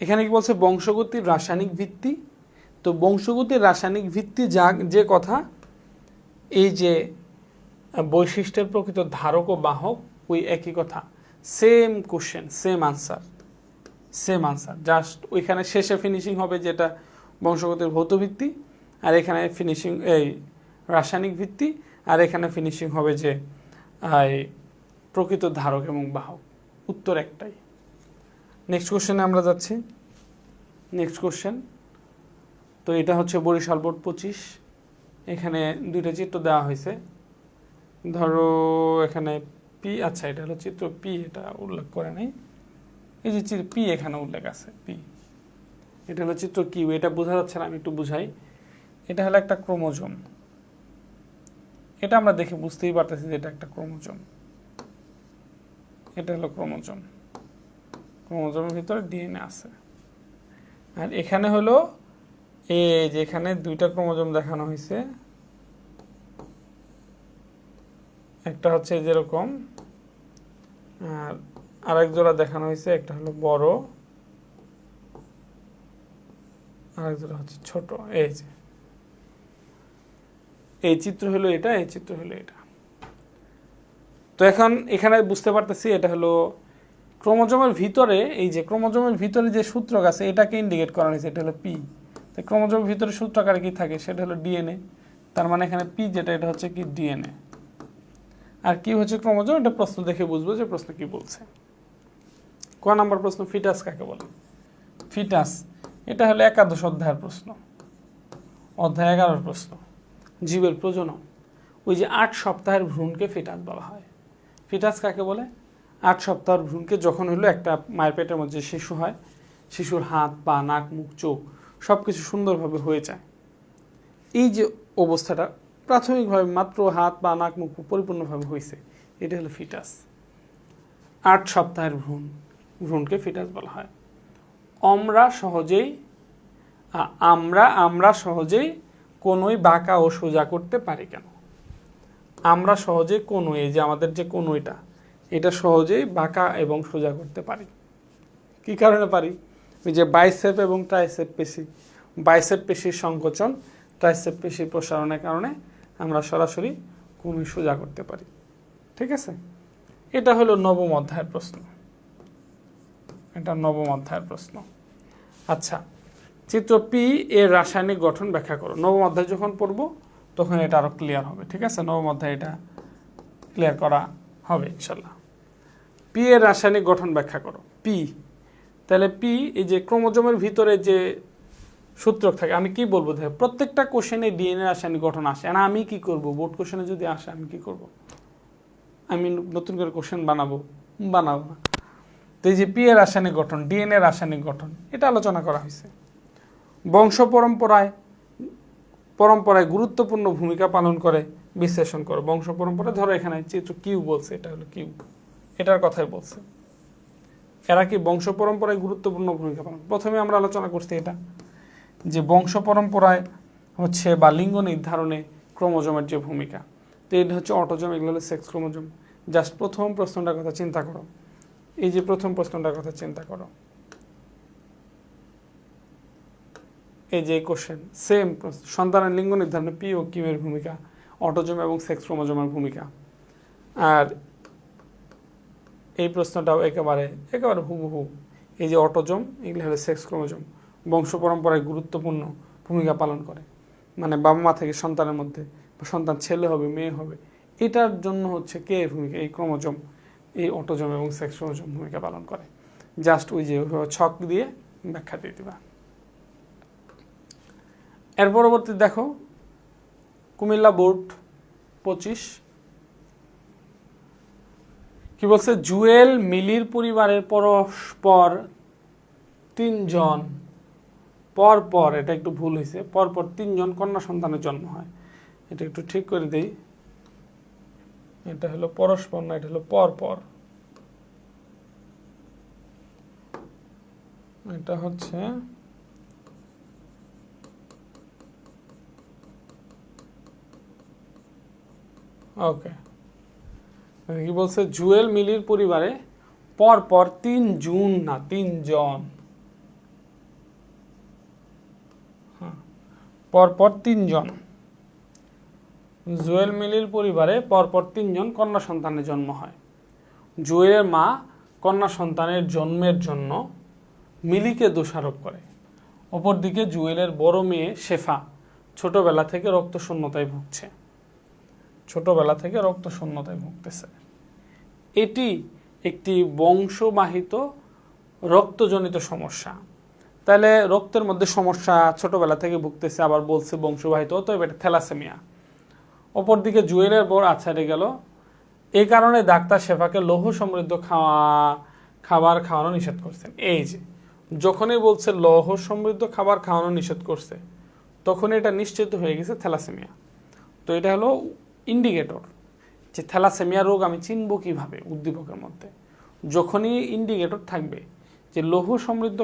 এখানে কি বলছে? বংশগতির রাসায়নিক ভিত্তি। তো বংশগতির রাসায়নিক ভিত্তি যে কথা, এই যে বৈশিষ্ট্যের প্রকৃত ধারক ও বাহক, ওই একই কথা, same question, same answer, just ওইখানে শেষে ফিনিশিং হবে যেটা বংশগতির ভৌত ভিত্তি, আর এখানে ফিনিশিং এই রাসায়নিক ভিত্তি, আর এখানে ফিনিশিং হবে যে প্রকৃত ধারক এবং বাহক। উত্তর একটাই। নেক্সট কোশ্চেনে আমরা যাচ্ছি। নেক্সট কোশ্চেন, তো এটা হচ্ছে বরিশাল বোর্ড 25। এখানে দুইটা চিত্র দেওয়া হয়েছে। ধরো এখানে পি, আচ্ছা এটা হলো চিত্র পি, এটা উল্লেখ করে নেই, এই যে পি এখানে উল্লেখ আছে, পি। এটা হলো চিত্র কিউ, এটা বোঝা যাচ্ছে না, আমি একটু বুঝাই। এটা হলো একটা ক্রোমোজোম, এটা আমরা দেখে বুঝতেই পারতেছি যে এটা একটা ক্রোমোজোম। এটা হলো ক্রোমোজোম, ক্রোমোজোমের ভিতরে ডিএনএ আছে। আর এখানে হলো এই যে এখানে দুইটা ক্রোমোজোম দেখানো হয়েছে, একটা হচ্ছে যেরকম, আর আরেক জোড়া দেখানো হয়েছে, একটা হলো বড়, আরেক জোড়া হচ্ছে ছোট। এই যে এই চিত্র হলো এটা, এই চিত্র হলো এটা। তো এখন এখানে বুঝতে পারতেছি এটা হলো ক্রোমোজোমের ভিতরে, এই যে ক্রোমোজোমের ভিতরে যে সূত্রক আছে এটাকে ইন্ডিকেট করা হয়েছে, এটা হলো পি। তো ক্রোমোজোমের ভিতরে সূত্রাকারে কি থাকে? সেটা হলো ডিএনএ। তার মানে এখানে পি যেটা, এটা হচ্ছে কি? ডিএনএ। আর কি হচ্ছে ক্রোমোজোম? এটা প্রশ্ন দেখে বুঝবো যে প্রশ্ন কি বলছে। ক নাম্বার প্রশ্ন, ফিটাস কাকে বলে? ফিটাস, এটা হলো একাদশ অধ্যায়ের প্রশ্ন, অধ্যায় 11 প্রশ্ন, জীবের প্রজনন। ওই যে 8 সপ্তাহের ভ্রূণকে ফিটাস বলা হয়। ফিটাস কাকে বলে? 8 সপ্তাহের ভ্রূণকে যখন হলো একটা মায়ের পেটের মধ্যে শিশু হয়, শিশুর হাত, পা, নাক, মুখ, চোখ সব কিছু সুন্দরভাবে হয়ে যায়, এই যে অবস্থাটা প্রাথমিকভাবে মাত্র হাত, পা, নাক, মুখ পরিপূর্ণভাবে হয়েছে, এটা হলো ফিটাস। 8 সপ্তাহের ভ্রূণকে ফিটাস বলা হয়। আমরা সহজেই কোনোই বাঁকা ও সোজা করতে পারি কেন? আমরা সহজেই কোনো, এই যে আমাদের যে কোনোইটা, এটা সহজেই বাঁকা এবং সোজা করতে পারি। কি কারণে পারি? ওই যে বাইসেপ এবং ট্রাইসেপ পেশি, বাইসেপ পেশির সংকোচন, ট্রাইসেপ পেশি প্রসারণের কারণে আমরা সরাসরি কনুই সোজা করতে পারি। ঠিক আছে, এটা হলো নবম অধ্যায়ের প্রশ্ন। এটা নবম অধ্যায়ের প্রশ্ন। আচ্ছা, চিত্র পি এর রাসায়নিক গঠন ব্যাখ্যা করো। নবম অধ্যায় যখন পড়বো তখন এটা আরো ক্লিয়ার হবে। ঠিক আছে, নবম অধ্যায় এটা ক্লিয়ার করা হবে ইনশাল্লাহ। পি এর রাসায়নিক গঠন ব্যাখ্যা করো। পি, তাহলে পি এই যে ক্রোমোজোমের ভিতরে যে সূত্রক থাকে, আমি কি বলবো, দেখো প্রত্যেকটা কোশ্চেনে ডিএনএ রাসায়নিক গঠন আসে, আর আমি কি করব, বোর্ড কোশ্চেনে যদি আসে আমি কি করব, আমি নতুন করে কোশ্চেন বানাবো না। তো এই যে পি এর রাসায়নিক গঠন, ডিএনএ রাসায়নিক গঠন, এটা আলোচনা করা হয়েছে। বংশ পরম্পরায় গুরুত্বপূর্ণ ভূমিকা পালন করে বিশ্লেষণ করো। বংশ পরম্পরা, ধরো এখানে চিত্র কিউ বলছে, এটা হলো কিউ, এটার কথাই বলছে। এরা কি বংশ পরম্পরায় গুরুত্বপূর্ণ ভূমিকা পালন। প্রথমে আমরা আলোচনা করছি এটা যে বংশ পরম্পরায় হচ্ছে বা লিঙ্গ নির্ধারণে ক্রোমোজোমের যে ভূমিকা, তো এটা হচ্ছে অটোজোম, এগুলো হলো সেক্স ক্রোমোজোম। জাস্ট প্রথম প্রশ্নটার কথা চিন্তা করো, এই যে প্রথম প্রশ্নটার কথা চিন্তা করো, এই যে কোশ্চেন সেম প্রশ্ন, সন্তানের লিঙ্গ নির্ধারণে পি ও কিউ এর ভূমিকা, অটোজোম এবং সেক্স ক্রোমোজোমের ভূমিকা। আর এই প্রশ্নটাও একেবারে হুবহু, এই যে অটোজোম, এগুলো হলো সেক্স ক্রোমোজোম, বংশ পরম্পরায় গুরুত্বপূর্ণ ভূমিকা পালন করে, মানে বাবা মা থেকে সন্তানের মধ্যে, সন্তান ছেলে হবে মেয়ে হবে, এটার জন্য হচ্ছে কে ভূমিকা, এই ক্রোমোজোম, এই অটোজোম এবং সেক্স ক্রোমোজোম ভূমিকা পালন করে। জাস্ট ওই যে ছক দিয়ে ব্যাখ্যা দিয়ে দিবা। এর পরবর্তী দেখো কুমিল্লা বোর্ড 25 কি বলছে, জুয়েল মিলির পরিবারের পরস্পর তিনজন পরপর, এটা একটু ভুল হয়েছে, পরপর তিনজন কন্যা সন্তানের জন্ম হয়। এটা একটু ঠিক করে দেই, এটা হলো পরস্পর না, এটা হলো পরপর, এটা হচ্ছে ওকে। কি বলছে, জুয়েল মিলির পরিবারে পরপর 3 জুন না 3 জন, পরপর 3 জন, জুয়েল মিলির পরিবারে পরপর 3 জন কন্যা সন্তানের জন্ম হয়। জুয়েলের মা কন্যা সন্তানের জন্মের জন্য মিলিকে দোষারোপ করে। অপরদিকে জুয়েলের বড় মেয়ে শেফা ছোটবেলা থেকে রক্তশূন্যতায় ভুগছে, ভুগতেছে। এটি একটি বংশবাহিত রক্তজনিত সমস্যা। তাহলে রক্তের মধ্যে সমস্যা, ছোটবেলা থেকে ভুগতেছে, আবার বলছে বংশবাহিত, অতএব এটা থ্যালাসেমিয়া। অপরদিকে জুয়েলের বর আছাড়ে গেল, এই কারণে ডাক্তার শেফাকে লৌহ সমৃদ্ধ খাবার খাওয়ানো নিষেধ করছেন। এই যে যখনই বলছে লৌহ সমৃদ্ধ খাবার খাওয়ানো নিষেধ করছে, তখন এটা নিশ্চিত হয়ে গেছে থ্যালাসেমিয়া। তো এটা হলো ইন্ডিকেটর যে থ্যালাসেমিয়া রোগ আমি চিনব কিভাবে। উদ্দীপকের মধ্যে যখনই ইন্ডিকেটর থাকবে যে লৌহ সমৃদ্ধ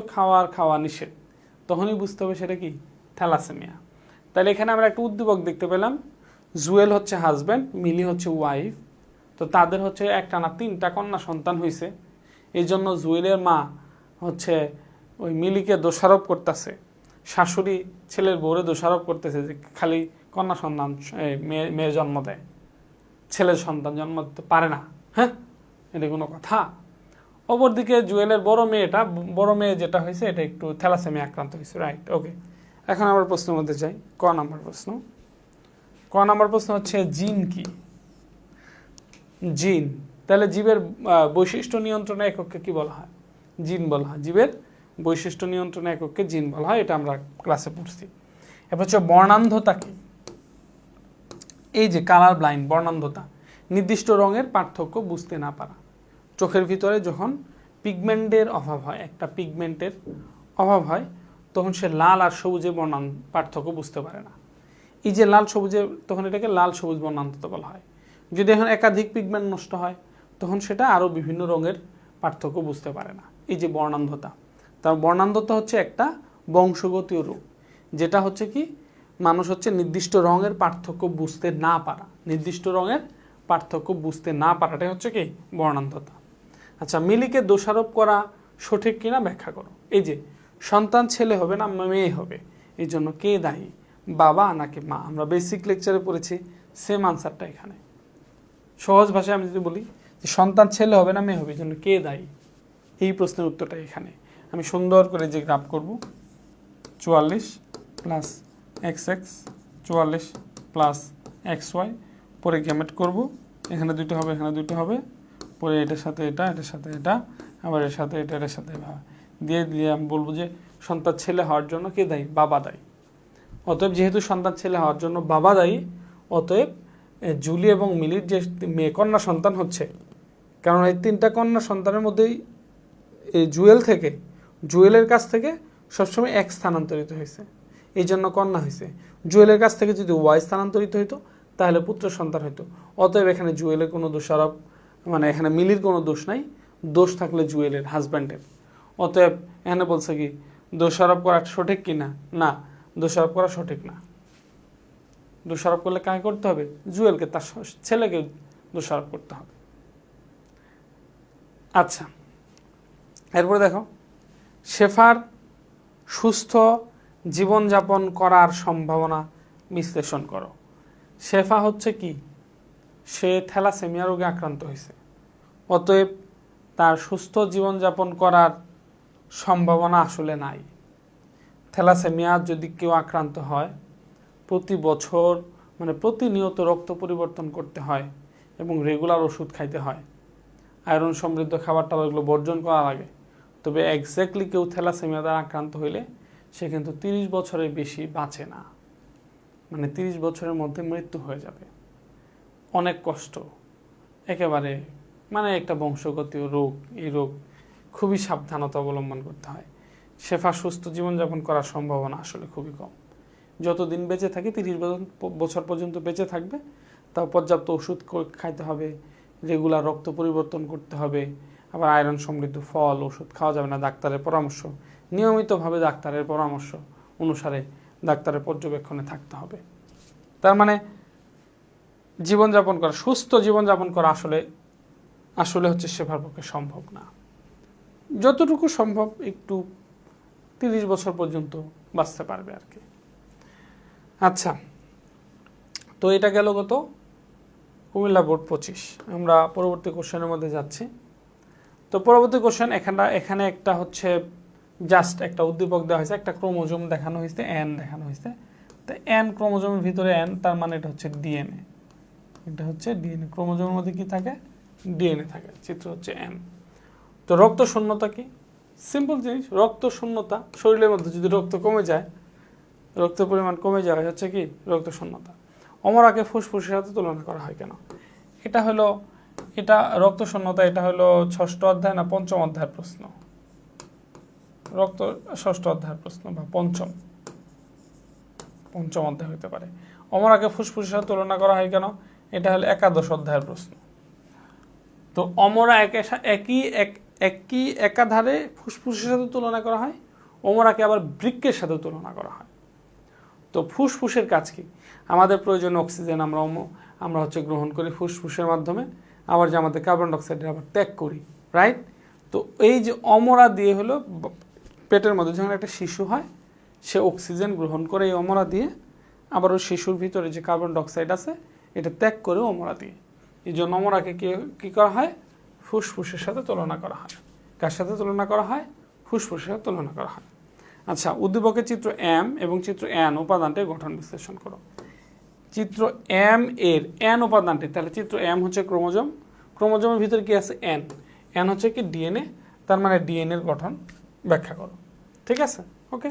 খাওয়া নিষেধ, তখনই বুঝতে হবে সেটা কি থ্যালাসেমিয়া। তাহলে এখানে আমরা একটা উদ্দীপক দেখতে পেলাম, জুয়েল হচ্ছে হাজব্যান্ড, মিলি হচ্ছে ওয়াইফ, তো তাদের হচ্ছে একটানা 3টা কন্যা সন্তান হয়েছে। এই জন্য জুয়েলের মা হচ্ছে ওই মিলিকে দোষারোপ করতেছে, শাশুড়ি ছেলের বউরে দোষারোপ করতেছে যে খালি কন্যা সন্তান মেয়ে জন্ম দেয়, ছেলের সন্তান জন্ম দিতে পারে না। হ্যাঁ, এটা কোনো কথা? অপরদিকে জুয়েলের বড় মেয়ে যেটা হয়েছে, এটা একটু থ্যালাসেমিয়া আক্রান্ত হয়েছে। রাইট, ওকে। এখন আমরা প্রশ্নের মধ্যে যাই। ক নাম্বার প্রশ্ন হচ্ছে জিন কি? জিন, তাহলে জীবের বৈশিষ্ট্য নিয়ন্ত্রণের একককে কি বলা হয়? জিন বলা হয়। জীবের বৈশিষ্ট্য নিয়ন্ত্রণের একককে জিন বলা হয়, এটা আমরা ক্লাসে পড়ছি। এবার হচ্ছে বর্ণান্ধতা কি? এই যে কালার ব্লাইন্ড, বর্ণান্ধতা, নির্দিষ্ট রঙের পার্থক্য বুঝতে না পারা। চোখের ভিতরে যখন পিগমেন্টের অভাব হয়, একটা পিগমেন্টের অভাব হয়, তখন সে লাল আর সবুজে পার্থক্য বুঝতে পারে না। এই যে লাল সবুজে, তখন এটাকে লাল সবুজ বর্ণান্ধতা বলা হয়। যদি এখন একাধিক পিগমেন্ট নষ্ট হয়, তখন সেটা আরও বিভিন্ন রঙের পার্থক্য বুঝতে পারে না। এই যে বর্ণান্ধতা, তার বর্ণান্ধতা হচ্ছে একটা বংশগতীয় রোগ, যেটা হচ্ছে কি মানুষ হচ্ছে নির্দিষ্ট রঙের পার্থক্য বুঝতে না পারা, পারাটাই হচ্ছে কি বর্ণান্ধতা। আচ্ছা, মিলিকে দোষারোপ করা সঠিক কিনা ব্যাখ্যা করো। এই যে সন্তান ছেলে হবে না মেয়ে হবে, এই জন্য কে দায়ী? বাবা নাকি মা? আমরা বেসিক লেকচারে পড়েছি, সেম আনসারটা এখানে। সহজ ভাষায় আমি যদি বলি যে সন্তান ছেলে হবে না মেয়ে হবে, জন্য কে দায়ী? এই প্রশ্নের উত্তরটা এখানে। আমি সুন্দর করে যে গ্রাফ করব, 44 plus X X, 44 plus X Y, পরে গ্যামেট করব, এখানে দুটো হবে, এখানে দুটো হবে, পরে এটার সাথে এটা, এটার সাথে এটা, আবার এর সাথে এটা, এটার সাথে এটা দিয়ে দিয়ে আমি বলবো যে সন্তান ছেলে হওয়ার জন্য কে দায়ী? বাবা দায়ী। অতএব যেহেতু সন্তান ছেলে হওয়ার জন্য বাবা দায়ী, অতএব জুলি এবং মিলির যে মেয়ে কন্যা সন্তান হচ্ছে, কারণ এই তিনটা কন্যা সন্তানের মধ্যেই এই জুয়েলের কাছ থেকে সবসময় এক স্থানান্তরিত হয়েছে, এই জন্য কন্যা হয়েছে। জুয়েলের কাছ থেকে যদি ওয়াই স্থানান্তরিত হইতো তাহলে পুত্র সন্তান হইতো। অতএব এখানে জুয়েলের কোনো দোষারোপ, মানে এখানে মিলির কোনো দোষ নাই, দোষ থাকলে জুয়েলের, হাজব্যান্ডের। অতএব এখানে বলছে কি দোষারোপ করা সঠিক কি না? না, দোষারোপ করা সঠিক না। দোষারোপ করলে কাকে করতে হবে? জুয়েলকে, তার ছেলেকে দোষারোপ করতে হবে। আচ্ছা, এরপরে দেখো, শেফার সুস্থ জীবনযাপন করার সম্ভাবনা বিশ্লেষণ করো। শেফা হচ্ছে কি? সে থ্যালাসেমিয়া রোগে আক্রান্ত হয়েছে, অতএব তার সুস্থ জীবনযাপন করার সম্ভাবনা আসলে নাই। থ্যালাসেমিয়া যদি কেউ আক্রান্ত হয়, প্রতি বছর মানে প্রতিনিয়ত রক্ত পরিবর্তন করতে হয় এবং রেগুলার ওষুধ খাইতে হয়, আয়রন সমৃদ্ধ খাবার টাবারগুলো বর্জন করা লাগে। তবে এক্স্যাক্টলি কেউ থ্যালাসেমিয়া দ্বারা আক্রান্ত হইলে সে কিন্তু 30 বছরের বেশি বাঁচে না, মানে 30 বছরের মধ্যে মৃত্যু হয়ে যাবে। অনেক কষ্ট, একেবারে মানে একটা বংশগতীয় রোগ। এই রোগ খুবই সাবধানতা অবলম্বন করতে হয়। শেফা সুস্থ জীবনযাপন করার সম্ভাবনা আসলে খুবই কম। যতদিন বেঁচে থাকে, 30 বছর পর্যন্ত বেঁচে থাকবে, তাও পর্যাপ্ত ওষুধ খাইতে হবে, রেগুলার রক্ত পরিবর্তন করতে হবে, আবার আয়রন সমৃদ্ধ ফল ওষুধ খাওয়া যাবে না, ডাক্তারের পরামর্শ, নিয়মিতভাবে ডাক্তারের পরামর্শ অনুসারে ডাক্তারের পর্যবেক্ষণে থাকতে হবে। তার মানে জীবনযাপন করা, সুস্থ জীবনযাপন করা আসলে হচ্ছে শেফার পক্ষে সম্ভব না। যতটুকু সম্ভব একটু 30 বছর পর্যন্ত বাঁচতে পারবে আর কি। আচ্ছা, তো এটা গেল কত? কুমিল্লা বোর্ড 25। আমরা পরবর্তী কোশ্চেনের মধ্যে যাচ্ছি। তো পরবর্তী কোশ্চেন, এখানে একটা হচ্ছে জাস্ট একটা উদ্দীপক দেওয়া হয়েছে, একটা ক্রোমোজোম দেখানো হয়েছে, এন দেখানো হয়েছে। তো এন ক্রোমোজোমের ভিতরে এন, তার মানে এটা হচ্ছে ডিএনএ। এটা হচ্ছে ডিএনএ, ক্রোমোজোমের মধ্যে কি থাকে? ডিএনএ থাকে। চিত্র হচ্ছে এন। তো রক্ত শূন্যতা কি? সিম্পল জিনিস, রক্ত শূন্যতা। শরীরের মধ্যে যদি রক্ত কমে যায়, রক্তের পরিমাণ কমে যায়, হচ্ছে কি রক্ত শূন্যতা। অমরাকে ফুসফুসের সাথে তুলনা করা হয় কেন? এটা রক্ত শূন্যতা, এটা হলো 6ষ্ঠ অধ্যায় না 5ম অধ্যায়ের প্রশ্ন। রক্ত 6ষ্ঠ অধ্যায়ের প্রশ্ন বা পঞ্চম অধ্যায় হতে পারে। অমরাকে ফুসফুসের সাথে তুলনা করা হয় কেন? এটা হলো একাদশ অধ্যায়ের প্রশ্ন। তো অমরা একই একাধারে ফুসফুসের সাথে তুলনা করা হয়, অমরাকে আবার বৃক্কের সাথে তুলনা করা হয়। তো ফুসফুসের কাজ কি? আমাদের প্রয়োজনীয় অক্সিজেন আমরা হচ্ছে গ্রহণ করি ফুসফুসের মাধ্যমে, আবার যে আমাদের কার্বন ডাইঅক্সাইড আবার ত্যাগ করি, রাইট? তো এই যে অমরা দিয়ে হলো পেটের মধ্যে যখন একটা শিশু হয়, সে অক্সিজেন গ্রহণ করে এই অমরা দিয়ে, আবার ওই শিশুর ভিতরে যে কার্বন ডাইঅক্সাইড আছে এটা ত্যাগ করে অমরা দিয়ে। এই জন্য অমরাকে কি করা হয়? ফুসফুসের সাথে তুলনা করা হয়। কার সাথে তুলনা করা হয়? ফুসফুসের সাথে তুলনা করা হয়। আচ্ছা, উদ্দীপকের চিত্র এম এবং চিত্র এন উপাদানটির গঠন বিশ্লেষণ করো। চিত্র এম এর এন উপাদানটি, তাহলে চিত্র এম হচ্ছে ক্রোমোজোম, ক্রোমোজোমের ভিতরে কি আছে? এন। এন হচ্ছে কি? ডিএনএ। তার মানে ডিএনএর গঠন ব্যাখ্যা করো। ঠিক আছে, ওকে।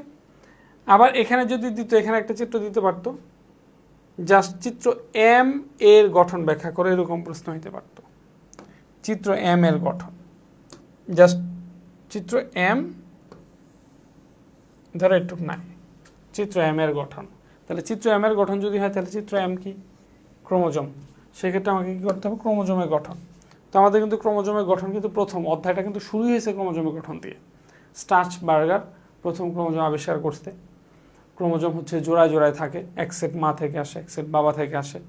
আবার এখানে যদি দিত, এখানে একটা চিত্র দিতে পারতো, জাস্ট চিত্র এম এর গঠন ব্যাখ্যা করে, এরকম প্রশ্ন হইতে পারত। চিত্র এম এর গঠন, জাস্ট চিত্র এম ধরো একটু নাই, চিত্র এম এর গঠন। তাহলে চিত্র এম এর গঠন যদি হয়, তাহলে চিত্র এম কি? ক্রোমোজোম। সেক্ষেত্রে আমাকে কি করতে হবে? ক্রোমোজোমের গঠন। তো আমাদের কিন্তু ক্রোমোজোমের গঠন কিন্তু প্রথম অধ্যায়টা কিন্তু শুরু হয়েছে ক্রোমোজোমের গঠন দিয়ে। স্টার্চবার্গার প্রথম ক্রোমোজোম আবিষ্কার করতে। ক্রোমোজোম হচ্ছে জোড়ায় জোড়ায় থাকে, এক সেট মা থেকে আসে, এক সেট বাবা থেকে আসে।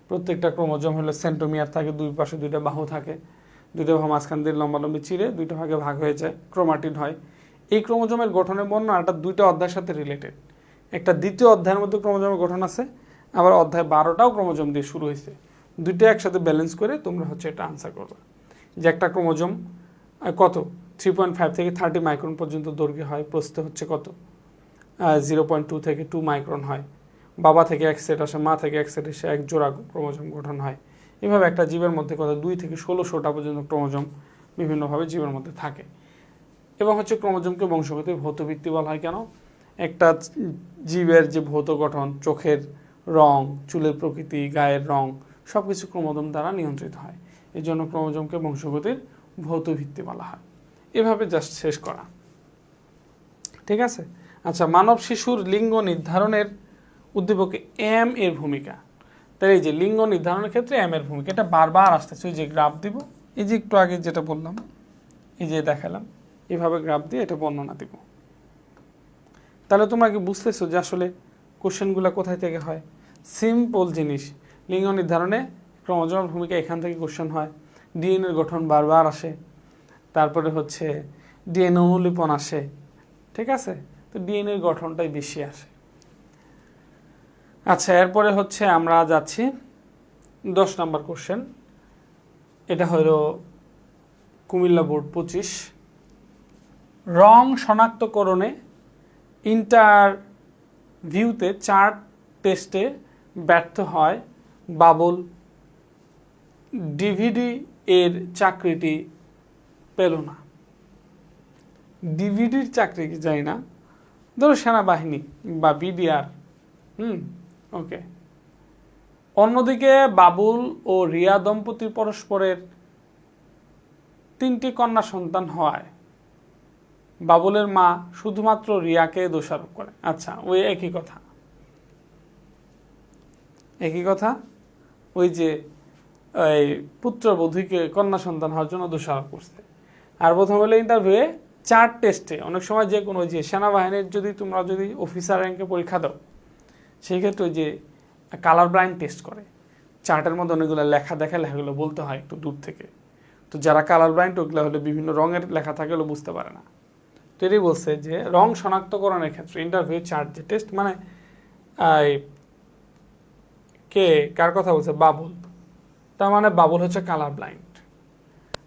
প্রত্যেকটা ক্রোমোজোম হলো সেন্টোমিয়ার থাকে, দুই পাশে দুইটা বাহু থাকে, দুইটা বাহু মাঝখান দিয়ে লম্বালম্বি চিরে দুইটা ভাগে ভাগ হয়ে যায়, ক্রোমাটিড হয়। এই ক্রোমোজোমের গঠনের বর্ণনাটা 2টা অধ্যায়ের সাথে রিলেটেড। একটা দ্বিতীয় অধ্যায়ের মধ্যে ক্রোমোজোমের গঠন আছে, আবার অধ্যায় 12টাও ক্রোমোজোম দিয়ে শুরু হয়েছে। দুইটা একসাথে ব্যালেন্স করে তোমরা হচ্ছে এটা আনসার করবে যে একটা ক্রোমোজোম কত 3.5 থেকে 30 মাইক্রন পর্যন্ত দৈর্ঘ্য হয়, প্রস্থে হচ্ছে কত 0.2 থেকে 2 মাইক্রন হয়, বাবা থেকে এক সেট আসে, মা থেকে এক সেট এসে এক জোড়া ক্রোমোজোম গঠন হয়। এভাবে একটা জীবের মধ্যে কত 2 থেকে 1600টা পর্যন্ত ক্রোমোজোম বিভিন্নভাবে জীবের মধ্যে থাকে। এবং হচ্ছে ক্রোমোজোমকে বংশগতির ভৌত ভিত্তি বলা হয় কেন? একটা জীবের যে ভৌত গঠন, চোখের রং, চুলের প্রকৃতি, গায়ের রং সব কিছু ক্রোমোজোম দ্বারা নিয়ন্ত্রিত হয়। এই জন্য ক্রোমোজোমকে বংশগতির ভৌত ভিত্তি বলা হয়। এভাবে জাস্ট শেষ করা, ঠিক আছে? আচ্ছা, মানব শিশুর লিঙ্গ নির্ধারণের উদ্দীপকে এম এর ভূমিকা। তাই এই যে লিঙ্গ নির্ধারণের ক্ষেত্রে এম এর ভূমিকা, এটা বারবার আসতেছে। ওই যে গ্রাফ দিব, এই যে একটু আগে যেটা বললাম, এই যে দেখালাম, এভাবে গ্রাফ দিয়ে এটা বর্ণনা দিব। তাহলে তোমরা কি বুঝতেছো যে আসলে কোশ্চেনগুলো কোথায় থেকে হয়? সিম্পল জিনিস, লিঙ্গ নির্ধারণে ক্রোমোজোমের ভূমিকা, এখান থেকে কোশ্চেন হয়। ডিএনএর গঠন বারবার আসে, তারপরে হচ্ছে ডিএনএ অনুলিপন আসে, ঠিক আছে? তো ডিএনএর গঠনটাই বেশি আসে। আচ্ছা, এরপরে হচ্ছে আমরা যাচ্ছি 10 নম্বর কোশ্চেন। এটা হলো কুমিল্লা বোর্ড 25। রং শনাক্তকরণে ইন্টারভিউতে 4 টেস্টে ব্যর্থ হয় বাবুল, ডিভিডি এর চাকরিটি পেল না। ডিভিডির চাকরি কি জানি না, ধরো সেনাবাহিনী বা বিডিআর। ওকে। অন্যদিকে বাবুল ও রিয়া দম্পতি পরস্পরের 3টি কন্যা সন্তান হওয়ায় বাবুলের মা শুধুমাত্র রিয়াকে দোষারোপ করে। আচ্ছা, ওই একই কথা, ওই যে এই পুত্রবধূকে কন্যা সন্তান হওয়ার জন্য দোষারোপ করছে। আর প্রথম হলো ইন্টারভিউয়ে 4 টেস্টে, অনেক সময় যে কোনো যে সেনাবাহিনীর তোমরা যদি অফিসার র্যাঙ্কে পরীক্ষা দাও, সেই ক্ষেত্রে ওই যে কালার ব্লাইন্ড টেস্ট করে, চার্টের মধ্যে অনেকগুলো লেখা দেখা, লেখাগুলো বলতে হয় একটু দূর থেকে। তো যারা কালার ব্লাইন্ড, ওগুলো হলে বিভিন্ন রঙের লেখা থাকে, ওগুলো বুঝতে পারে না। তো এটাই বলছে যে রং শনাক্তকরণের ক্ষেত্রে ইন্টারভিউ 4 যে টেস্ট, মানে কে কার কথা বলছে? বাবুল। তার মানে বাবুল হচ্ছে কালার ব্লাইন্ড।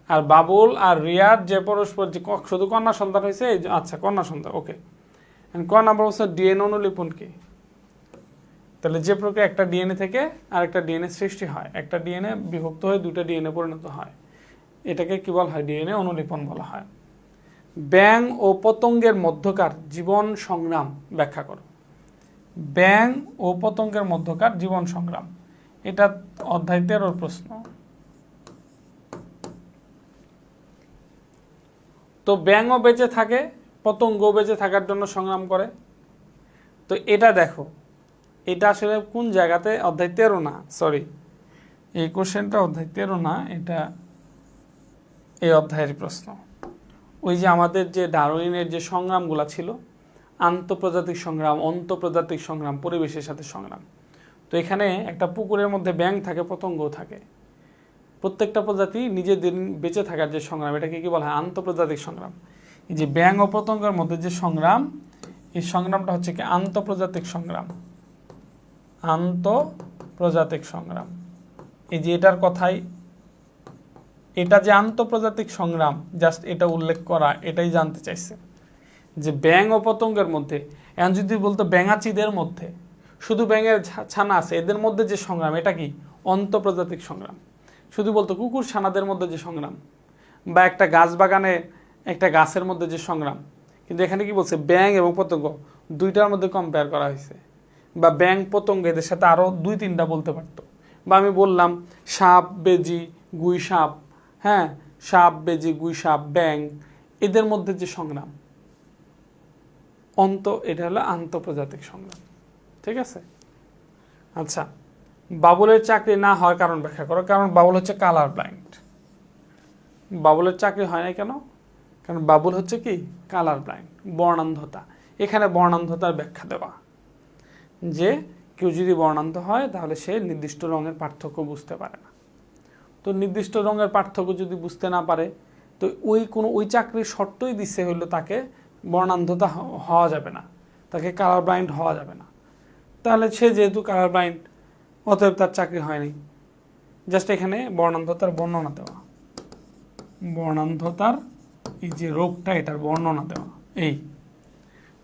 আর বাবুল আর রিয়ার যে পরস্পর যে শুধু কন্যা সন্তান হয়েছে, আচ্ছা কন্যা সন্তান, ওকে। ক নাম্বার হচ্ছে ডিএনএ অনুলিপন কি? তাহলে যে প্রক্রিয়া একটা ডিএনএ থেকে আরেকটা ডিএনএ সৃষ্টি হয়, একটা ডিএনএ বিভক্ত হয়ে 2টা ডিএনএ পরিণত হয়, এটাকে কি বলা হয়? ডিএনএ অনুলিপন বলা হয়। ব্যাঙ ও পতঙ্গের মধ্যকার জীবন সংগ্রাম ব্যাখ্যা করো। ব্যাঙ ও পতঙ্গের মধ্যকার জীবন সংগ্রাম, এটা অধ্যায় 13 প্রশ্ন। তো ব্যাঙও বেঁচে থাকে, পতঙ্গও বেঁচে থাকার জন্য সংগ্রাম করে। তো এটা দেখো, এটা আসলে কোন জায়গাতে? অধ্যায় 13 না, সরি, এই কোশ্চেনটা অধ্যায় 13 না, এটা এই অধ্যায়ের প্রশ্ন। ওই যে আমাদের যে ডারউইনের যে সংগ্রামগুলো ছিল, আন্তঃপ্রজাতিক সংগ্রাম, অন্তঃপ্রজাতিক সংগ্রাম, পরিবেশের সাথে সংগ্রাম। তো এখানে একটা পুকুরের মধ্যে ব্যাঙ থাকে, পতঙ্গও থাকে, প্রত্যেকটা প্রজাতি নিজেদের বেঁচে থাকার যে সংগ্রাম, এটাকে কি বলা হয়? আন্তঃপ্রজাতিক সংগ্রাম। এই যে ব্যাঙ ও পতঙ্গের মধ্যে যে সংগ্রাম, এই সংগ্রামটা হচ্ছে কি? আন্তঃপ্রজাতিক সংগ্রাম। আন্তঃপ্রজাতিক সংগ্রাম, এই যে এটার কথাই, এটা যে আন্তঃপ্রজাতিক সংগ্রাম, জাস্ট এটা উল্লেখ করা, এটাই জানতে চাইছে যে ব্যাঙ ও পতঙ্গের মধ্যে। এখন যদি বলতো ব্যাঙাচিদের মধ্যে, শুধু ব্যাঙের ছানা আছে, এদের মধ্যে যে সংগ্রাম, এটা কি? অন্তঃপ্রজাতিক সংগ্রাম। শুধু বলতো কুকুর ছানাদের মধ্যে যে সংগ্রাম, বা একটা গাছ বাগানে একটা গাছের মধ্যে যে সংগ্রাম, কিন্তু এখানে কি বলছে? ব্যাঙ এবং পতঙ্গ দুইটার মধ্যে কম্পেয়ার করা হয়েছে। বা ব্যাঙ পতঙ্গ এদের সাথে আরও 2-3টা বলতে পারতো। বা আমি বললাম সাপ, বেজি, গুই সাপ, হ্যাঁ, সাপ, বেজি, গুই সাপ, ব্যাঙ, এদের মধ্যে যে সংগ্রাম, এটা হলো আন্তঃপ্রজাতিক সংগ্রাম, ঠিক আছে? আচ্ছা, বাবুলের চাকরি না হওয়ার কারণ ব্যাখ্যা করো। কারণ বাবুল হচ্ছে কালার ব্লাইন্ড। বাবুলের চাকরি হয় না কেন? কারণ বাবুল হচ্ছে কি? কালার ব্লাইন্ড, বর্ণান্ধতা। এখানে বর্ণান্ধতার ব্যাখ্যা দেওয়া, যে কেউ যদি বর্ণান্ধ হয় তাহলে সে নির্দিষ্ট রঙের পার্থক্য বুঝতে পারে না। তো নির্দিষ্ট রঙের পার্থক্য যদি বুঝতে না পারে, তো ওই চাকরির শর্তই দিচ্ছে হইলো তাকে বর্ণান্ধতা হওয়া যাবে না। তাকে কালার ব্লাইন্ড হওয়া যাবে না। তাহলে সে যেহেতু কালার ব্লাইন্ড, অতএব তার চাকরি হয়নি। জাস্ট এখানে বর্ণান্ধতার বর্ণনা দেওয়া, বর্ণান্ধতার এই যে রোগটা এটার বর্ণনা দেওয়া। এই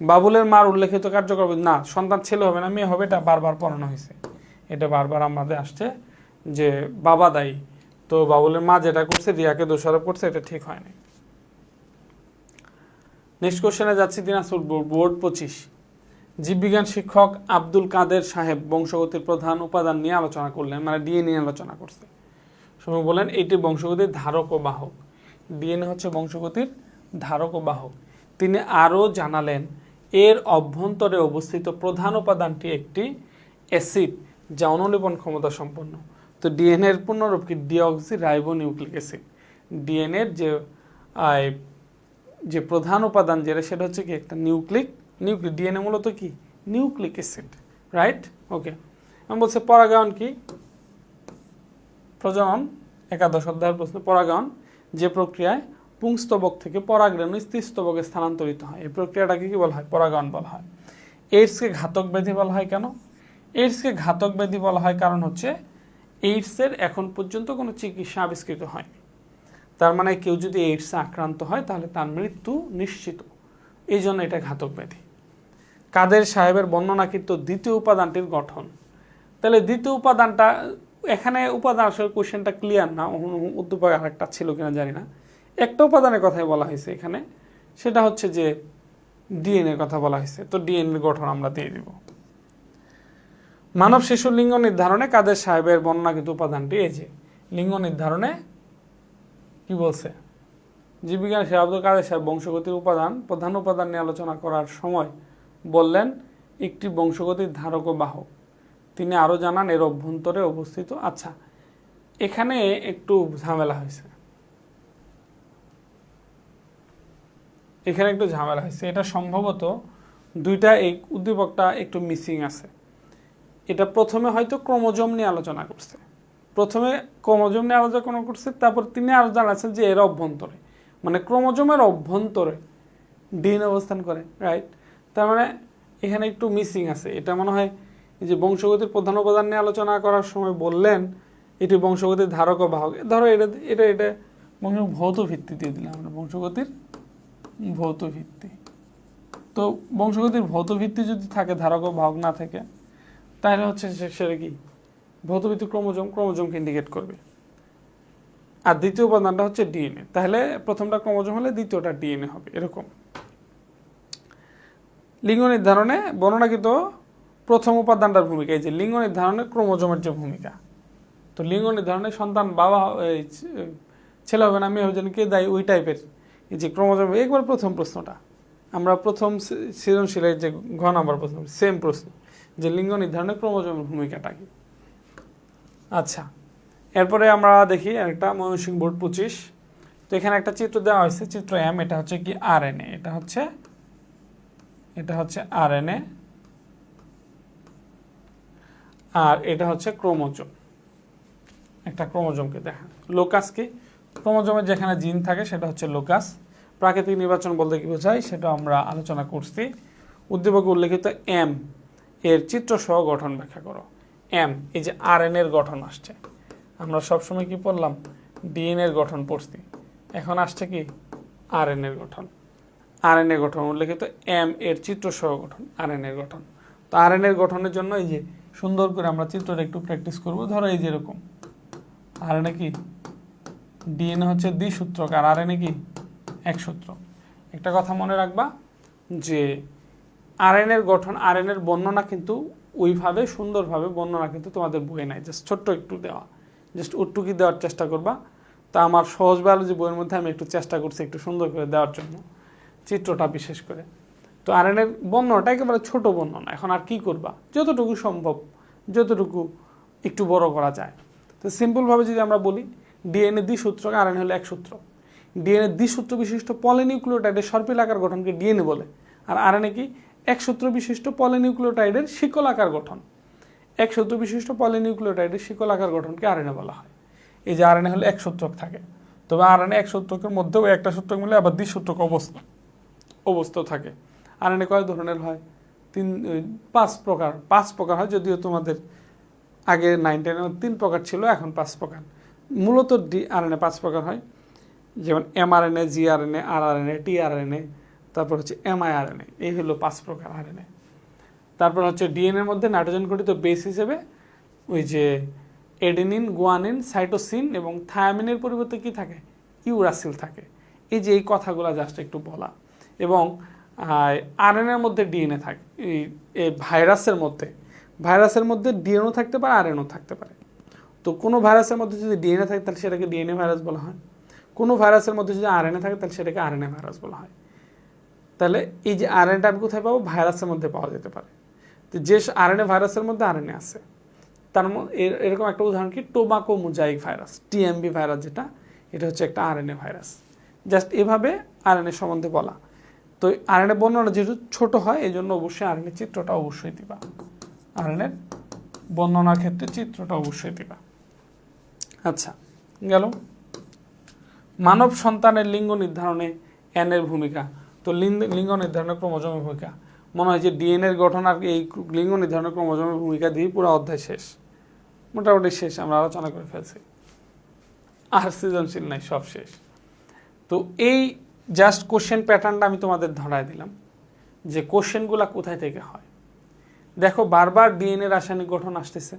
বাবুলের মার উল্লেখিত কার্যকর না, সন্তান ছেলে হবে না মেয়ে হবে, এটা বারবার পড়ানো হয়েছে, এটা বারবার আমাদের আসছে যে বাবা দায়ী। তো বাবুলের মা যেটা করছে, রিয়াকে দোষারোপ করছে, এটা ঠিক হয়নি। নেক্সট কোশ্চেনে যাচ্ছি, দিনাজপুর বোর্ড 25। জীববিজ্ঞান শিক্ষক আব্দুল কাদের সাহেব বংশগতির প্রধান উপাদান নিয়ে আলোচনা করলেন, মানে ডিএনএ নিয়ে আলোচনা করছে। সময় বলেন এটি বংশগতির ধারক ও বাহক। ডিএনএ হচ্ছে বংশগতির ধারক ও বাহক। তিনি আরও জানালেন এর অভ্যন্তরে অবস্থিত প্রধান উপাদানটি একটি অ্যাসিড যা অনুলিপন ক্ষমতা সম্পন্ন। তো ডিএনএ এর পূর্ণরূপ কি? Deoxy ribo nucleic acid. DNA এর যে প্রধান উপাদান যেটা, সেটা হচ্ছে কি একটা নিউক্লিক। ডিএনএ মূলত কি? Nucleic acid, right? ওকে। আমি বলছি পরাগায়ন কি? প্রজনন, একাদশ অধ্যায়ের প্রশ্ন। পরাগায়ন যে প্রক্রিয়ায় পুংস্তবক থেকে পরাগরেণু স্ত্রীস্তবকে স্থানান্তরিত হয়, এই প্রক্রিয়াটাকে কি বলা হয়? পরাগায়ন বলা হয়। এইডসকে ঘাতক ব্যাধি বলা হয় কেন? এইডসকে ঘাতক ব্যাধি বলা হয় কারণ হচ্ছে এইডসের এখন পর্যন্ত কোনো চিকিৎসা আবিষ্কৃত হয়নি। তার মানে কেউ যদি এইডসে আক্রান্ত হয় তাহলে তার মৃত্যু নিশ্চিত, এই জন্য এটা ঘাতক ব্যাধি। কাদের সাহেবের বর্ণনাকৃত দ্বিতীয় উপাদানটির গঠন। তাহলে দ্বিতীয় উপাদানটা, এখানে উপাদান আসলে কোশ্চেনটা ক্লিয়ার না, উদ্দীপক আরেকটা ছিল কিনা জানি না। একটা উপাদানের কথাই বলা হয়েছে এখানে, সেটা হচ্ছে যে ডিএনএ কথা বলা হয়েছে। তো ডিএনএর গঠন আমরা দিয়ে দিব। মানব শিশুর লিঙ্গ নির্ধারণে কাদের সাহেবের বর্ণনাকৃত উপাদানটি, এই যে লিঙ্গ নির্ধারণে কি বলছে, জীববিজ্ঞান শিক্ষক আব্দুল কাদের সাহেব বংশগতির প্রধান উপাদান নিয়ে আলোচনা করার সময় বললেন একটি বংশগতির ধারক ও বাহক। তিনি আরও জানান এর অভ্যন্তরে অবস্থিত। আচ্ছা, এখানে একটু ঝামেলা হয়েছে, এটা সম্ভবত দুইটা, এই উদ্দীপকটা একটু মিসিং আছে। এটা প্রথমে হয়তো ক্রোমোজোম নিয়ে আলোচনা করছে, তারপর তিনি আরো জানাচ্ছেন যে এর অভ্যন্তরে, মানে ক্রোমোজোমের অভ্যন্তরে ডিএনএ অবস্থান করে, রাইট? তার মানে এখানে একটু মিসিং আছে। এটা মনে হয় যে বংশগতির প্রধান উপাদান নিয়ে আলোচনা করার সময় বললেন এটি বংশগতির ধারক ও বাহক। ধরো এটা ভৌত ভিত্তি দিয়ে দিলাম আমরা, বংশগতির ভৌত ভিত্তি। তো বংশগতির ভৌত ভিত্তি যদি থাকে, ধারক ও বাহক না থাকে, তাহলে হচ্ছে সেটা কি? ভৌত ভিত্তি ক্রোমোজোমকে ইন্ডিকেট করবে। আর দ্বিতীয় উপাদানটা হচ্ছে ডিএনএ, তাহলে প্রথমটা ক্রোমোজোম হলে দ্বিতীয়টা ডিএনএ হবে, এরকম। লিঙ্গ নির্ধারণে বর্ণনাকৃত প্রথম উপাদানটার ভূমিকা, এই যে লিঙ্গ নির্ধারণে ক্রোমোজোমের যে ভূমিকা। তো লিঙ্গ নির্ধারণে সন্তান বাবা ছেলে হবে না মেয়ে হবে, কে দায়ী, ওই টাইপের এই যে ক্রোমোজোম। একবার প্রথম প্রশ্নটা আমরা প্রথম সৃজনশীলের যে ঘ নাম্বার প্রশ্ন, সেম প্রশ্ন, যে লিঙ্গ নির্ধারণে ক্রোমোজোমের ভূমিকাটা কি। আচ্ছা, এরপরে আমরা দেখি একটা ময়মনসিংহ বোর্ড 25। তো এখানে একটা চিত্র দেওয়া হয়েছে, চিত্র এম। এটা হচ্ছে কি? আরএনএ। এটা হচ্ছে আরএনএ, আর এটা হচ্ছে ক্রোমোজোম। একটা ক্রোমোজোমকে দেখা, লোকাস কি? ক্রোমোজোমের যেখানে জিন থাকে সেটা হচ্ছে লোকাস। প্রাকৃতিক নির্বাচন বলতে কি বোঝায় সেটা আমরা আলোচনা করছি। উদ্দীপকে উল্লেখিত এম এর চিত্রসহ গঠন ব্যাখ্যা করো। এম, এই যে আরএনএ এর গঠন আসছে, আমরা সবসময় কি পড়লাম? ডিএনএ এর গঠন পড়ছি, এখন আসছে কি? আরএনএ এর গঠন। আরএনএ গঠন উল্লেখিত এম এর চিত্রসহ গঠন, আরএনএ এর গঠন। তো আরএনএ এর গঠনের জন্য এই যে সুন্দর করে আমরা চিত্রটা একটু প্র্যাকটিস করব। ধরো এই যে এরকম, আরএনএ কি? ডিএনএ হচ্ছে দ্বিসূত্রক, আর আরএনএ কি? একসূত্রক। একটা কথা মনে রাখবা যে আরএনএ এর গঠন, আরএনএ এর বর্ণনা কিন্তু ওইভাবে সুন্দরভাবে বর্ণনা কিন্তু তোমাদের বইয়ে নাই, জাস্ট ছোট্ট একটু দেওয়া, জাস্ট ওটুকি দেওয়ার চেষ্টা করবা। তা আমার সহজ বায়োলজি বইয়ের মধ্যে আমি একটু চেষ্টা করছি একটু সুন্দর করে দেওয়ার জন্য, চিত্রটা বিশেষ করে। তো আরএনএ এর বর্ণনাটা একেবারে ছোট বর্ণনা, এখন আর কি করবা? যতটুকু সম্ভব, যতটুকু একটু বড় করা যায়। তো সিম্পলভাবে যদি আমরা বলি, ডিএনএ দ্বিসূত্রক, আরএনএ হলো একসূত্রক। ডিএনএ দ্বিসূত্র বিশিষ্ট পলিনিউক্লিওটাইডের সর্পিলাকার গঠনকে ডিএনএ বলে, আর আরএনএ কি? একসূত্র বিশিষ্ট পলিনিউক্লিওটাইডের শিকলাকার গঠন। একসূত্র বিশিষ্ট পলিনিউক্লিওটাইডের শিকলাকার গঠনকে আরএনএ বলা হয়। এই যে আরএনএ হলো একসূত্রক থাকে, তবে আরএনএ একসূত্রকের মধ্যেও একটা সূত্রক মিলে আবার দ্বিসূত্রক অবস্থা থাকে। আরএনএ কয় ধরনের হয়? পাঁচ প্রকার হয়, যদিও তোমাদের আগে 9, 10 3 প্রকার ছিল, এখন 5 প্রকার। মূলত আরএনএ 5 প্রকার হয়, যেমন এমআরএনএ, জিআরএনএ, আরআরএনএ, টিআরএনএ, তারপর হচ্ছে এমআইআরএনএ। এই হলো 5 প্রকার আরএনএ। তারপর হচ্ছে ডিএনএর মধ্যে নাইট্রোজেন ঘটিত বেস হিসেবে ওই যে এডেনিন, গুয়ানিন, সাইটোসিন এবং থায়ামিনের পরিবর্তে কি থাকে? ইউরাসিল থাকে। এই যে এই কথাগুলো জাস্ট একটু বলা। এবং আরএনএর মধ্যে ডিএনএ থাকে। এই ভাইরাসের মধ্যে ডিএনও থাকতে পারে, আরএনও থাকতে পারে। তো কোনো ভাইরাসের মধ্যে যদি ডিএনএ থাকে তাহলে সেটাকে ডিএনএ ভাইরাস বলা হয়। কোনো ভাইরাসের মধ্যে যদি আরএনএ থাকে তাহলে সেটাকে আরএনএ ভাইরাস বলা হয়। তাহলে এই যে আরএনএটা আমি কোথায় পাবো? ভাইরাসের মধ্যে পাওয়া যেতে পারে। তো যে আরএনএ ভাইরাসের মধ্যে আরএনএ আছে, তার এরকম একটা উদাহরণ কি tobacco mosaic virus, TMB virus, যেটা এটা হচ্ছে একটা আরএনএ ভাইরাস। জাস্ট এভাবে আরএনএ সম্বন্ধে বলা। তো আরএনএ বর্ণনা যেহেতু ছোট হয়, এই জন্য অবশ্যই আরএনএ চিত্রটা অবশ্যই দিবা। আরএনএ বর্ণনার ক্ষেত্রে চিত্রটা অবশ্যই দিবা। আচ্ছা, গেল মানব সন্তানের লিঙ্গ নির্ধারণে এন এর ভূমিকা। তো লিঙ্গ নির্ধারণের ক্রোমোজোমের ভূমিকা, মনে হয় যে ডিএনএর গঠন আর এই লিঙ্গ নির্ধারণের ক্রোমোজোমের ভূমিকা দিয়ে পুরো অধ্যায় শেষ, মোটামুটি শেষ, আমরা আলোচনা করে ফেলছি, আর সৃজনশীল নাই, সব শেষ। তো এই জাস্ট কোশ্চেন প্যাটার্নটা আমি তোমাদের ধরায় দিলাম যে কোশ্চেনগুলো কোথায় থেকে হয়। দেখো, বারবার ডিএনএ রাসায়নিক গঠন আসতেছে,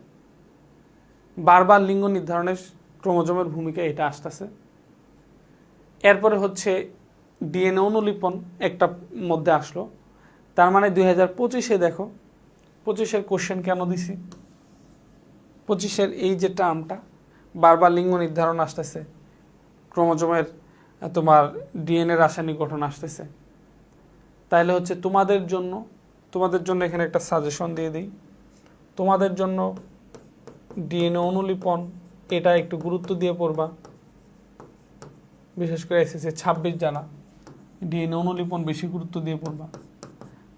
বারবার লিঙ্গ নির্ধারণের ক্রোমোজোমের ভূমিকা এটা আসতেছে। এরপরে হচ্ছে ডিএনএ অনুলিপন একটা মধ্যে আসলো। তার মানে 2025-এ দেখো, 25-এর কোশ্চেন কেন দিছি, 25-এর এই যে টার্মটা বারবার লিঙ্গ নির্ধারণ আসতেছে, ক্রোমোজোমের তোমার ডিএনএ রাসায়নিক গঠন আসতেছে। তাইলে হচ্ছে তোমাদের জন্য এখানে একটা সাজেশন দিয়ে দিই। তোমাদের জন্য ডিএনএ অনুলিপন এটা একটু গুরুত্ব দিয়ে পড়বা, বিশেষ করে এসএসসি 26 জানা ডিএনএ অনুলিপন বেশি গুরুত্ব দিয়ে পড়বা।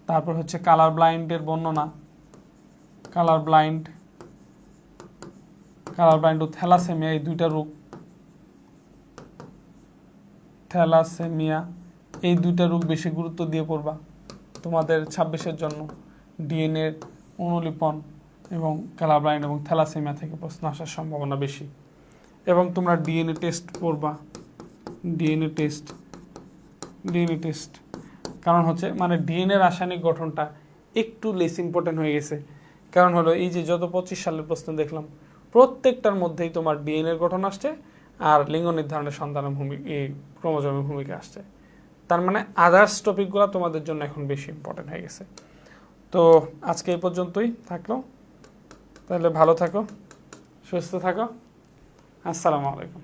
তারপর হচ্ছে কালার ব্লাইন্ডের বর্ণনা, কালার ব্লাইন্ড ও থ্যালাসেমিয়া, এই দুইটা রোগ, থ্যালাসেমিয়া এই দুইটা রোগ বেশি গুরুত্ব দিয়ে পড়বা তোমাদের 26-এর জন্য। ডিএনএ অনুলিপন এবং কালার ব্লাইন্ড এবং থ্যালাসেমিয়া থেকে প্রশ্ন আসার সম্ভাবনা বেশি। এবং তোমরা ডিএনএ টেস্ট পড়বা, ডিএনএ টেস্ট, কারণ হচ্ছে মানে ডিএনএ রাসায়নিক গঠনটা একটু লেস ইম্পর্টেন্ট হয়ে গেছে। কারণ হলো এই যে যত 25 সালের প্রশ্ন দেখলাম, প্রত্যেকটার মধ্যেই তোমার ডিএনএর গঠন আসছে আর লিঙ্গ নির্ধারণের সন্তানের এই ক্রোমোজোমের ভূমিকা আসছে। তার মানে আদার্স টপিকগুলো তোমাদের জন্য এখন বেশি ইম্পর্টেন্ট হয়ে গেছে। তো আজকে এই পর্যন্তই থাকলো, তাহলে ভালো থাকো, সুস্থ থাকো, আসসালামু আলাইকুম।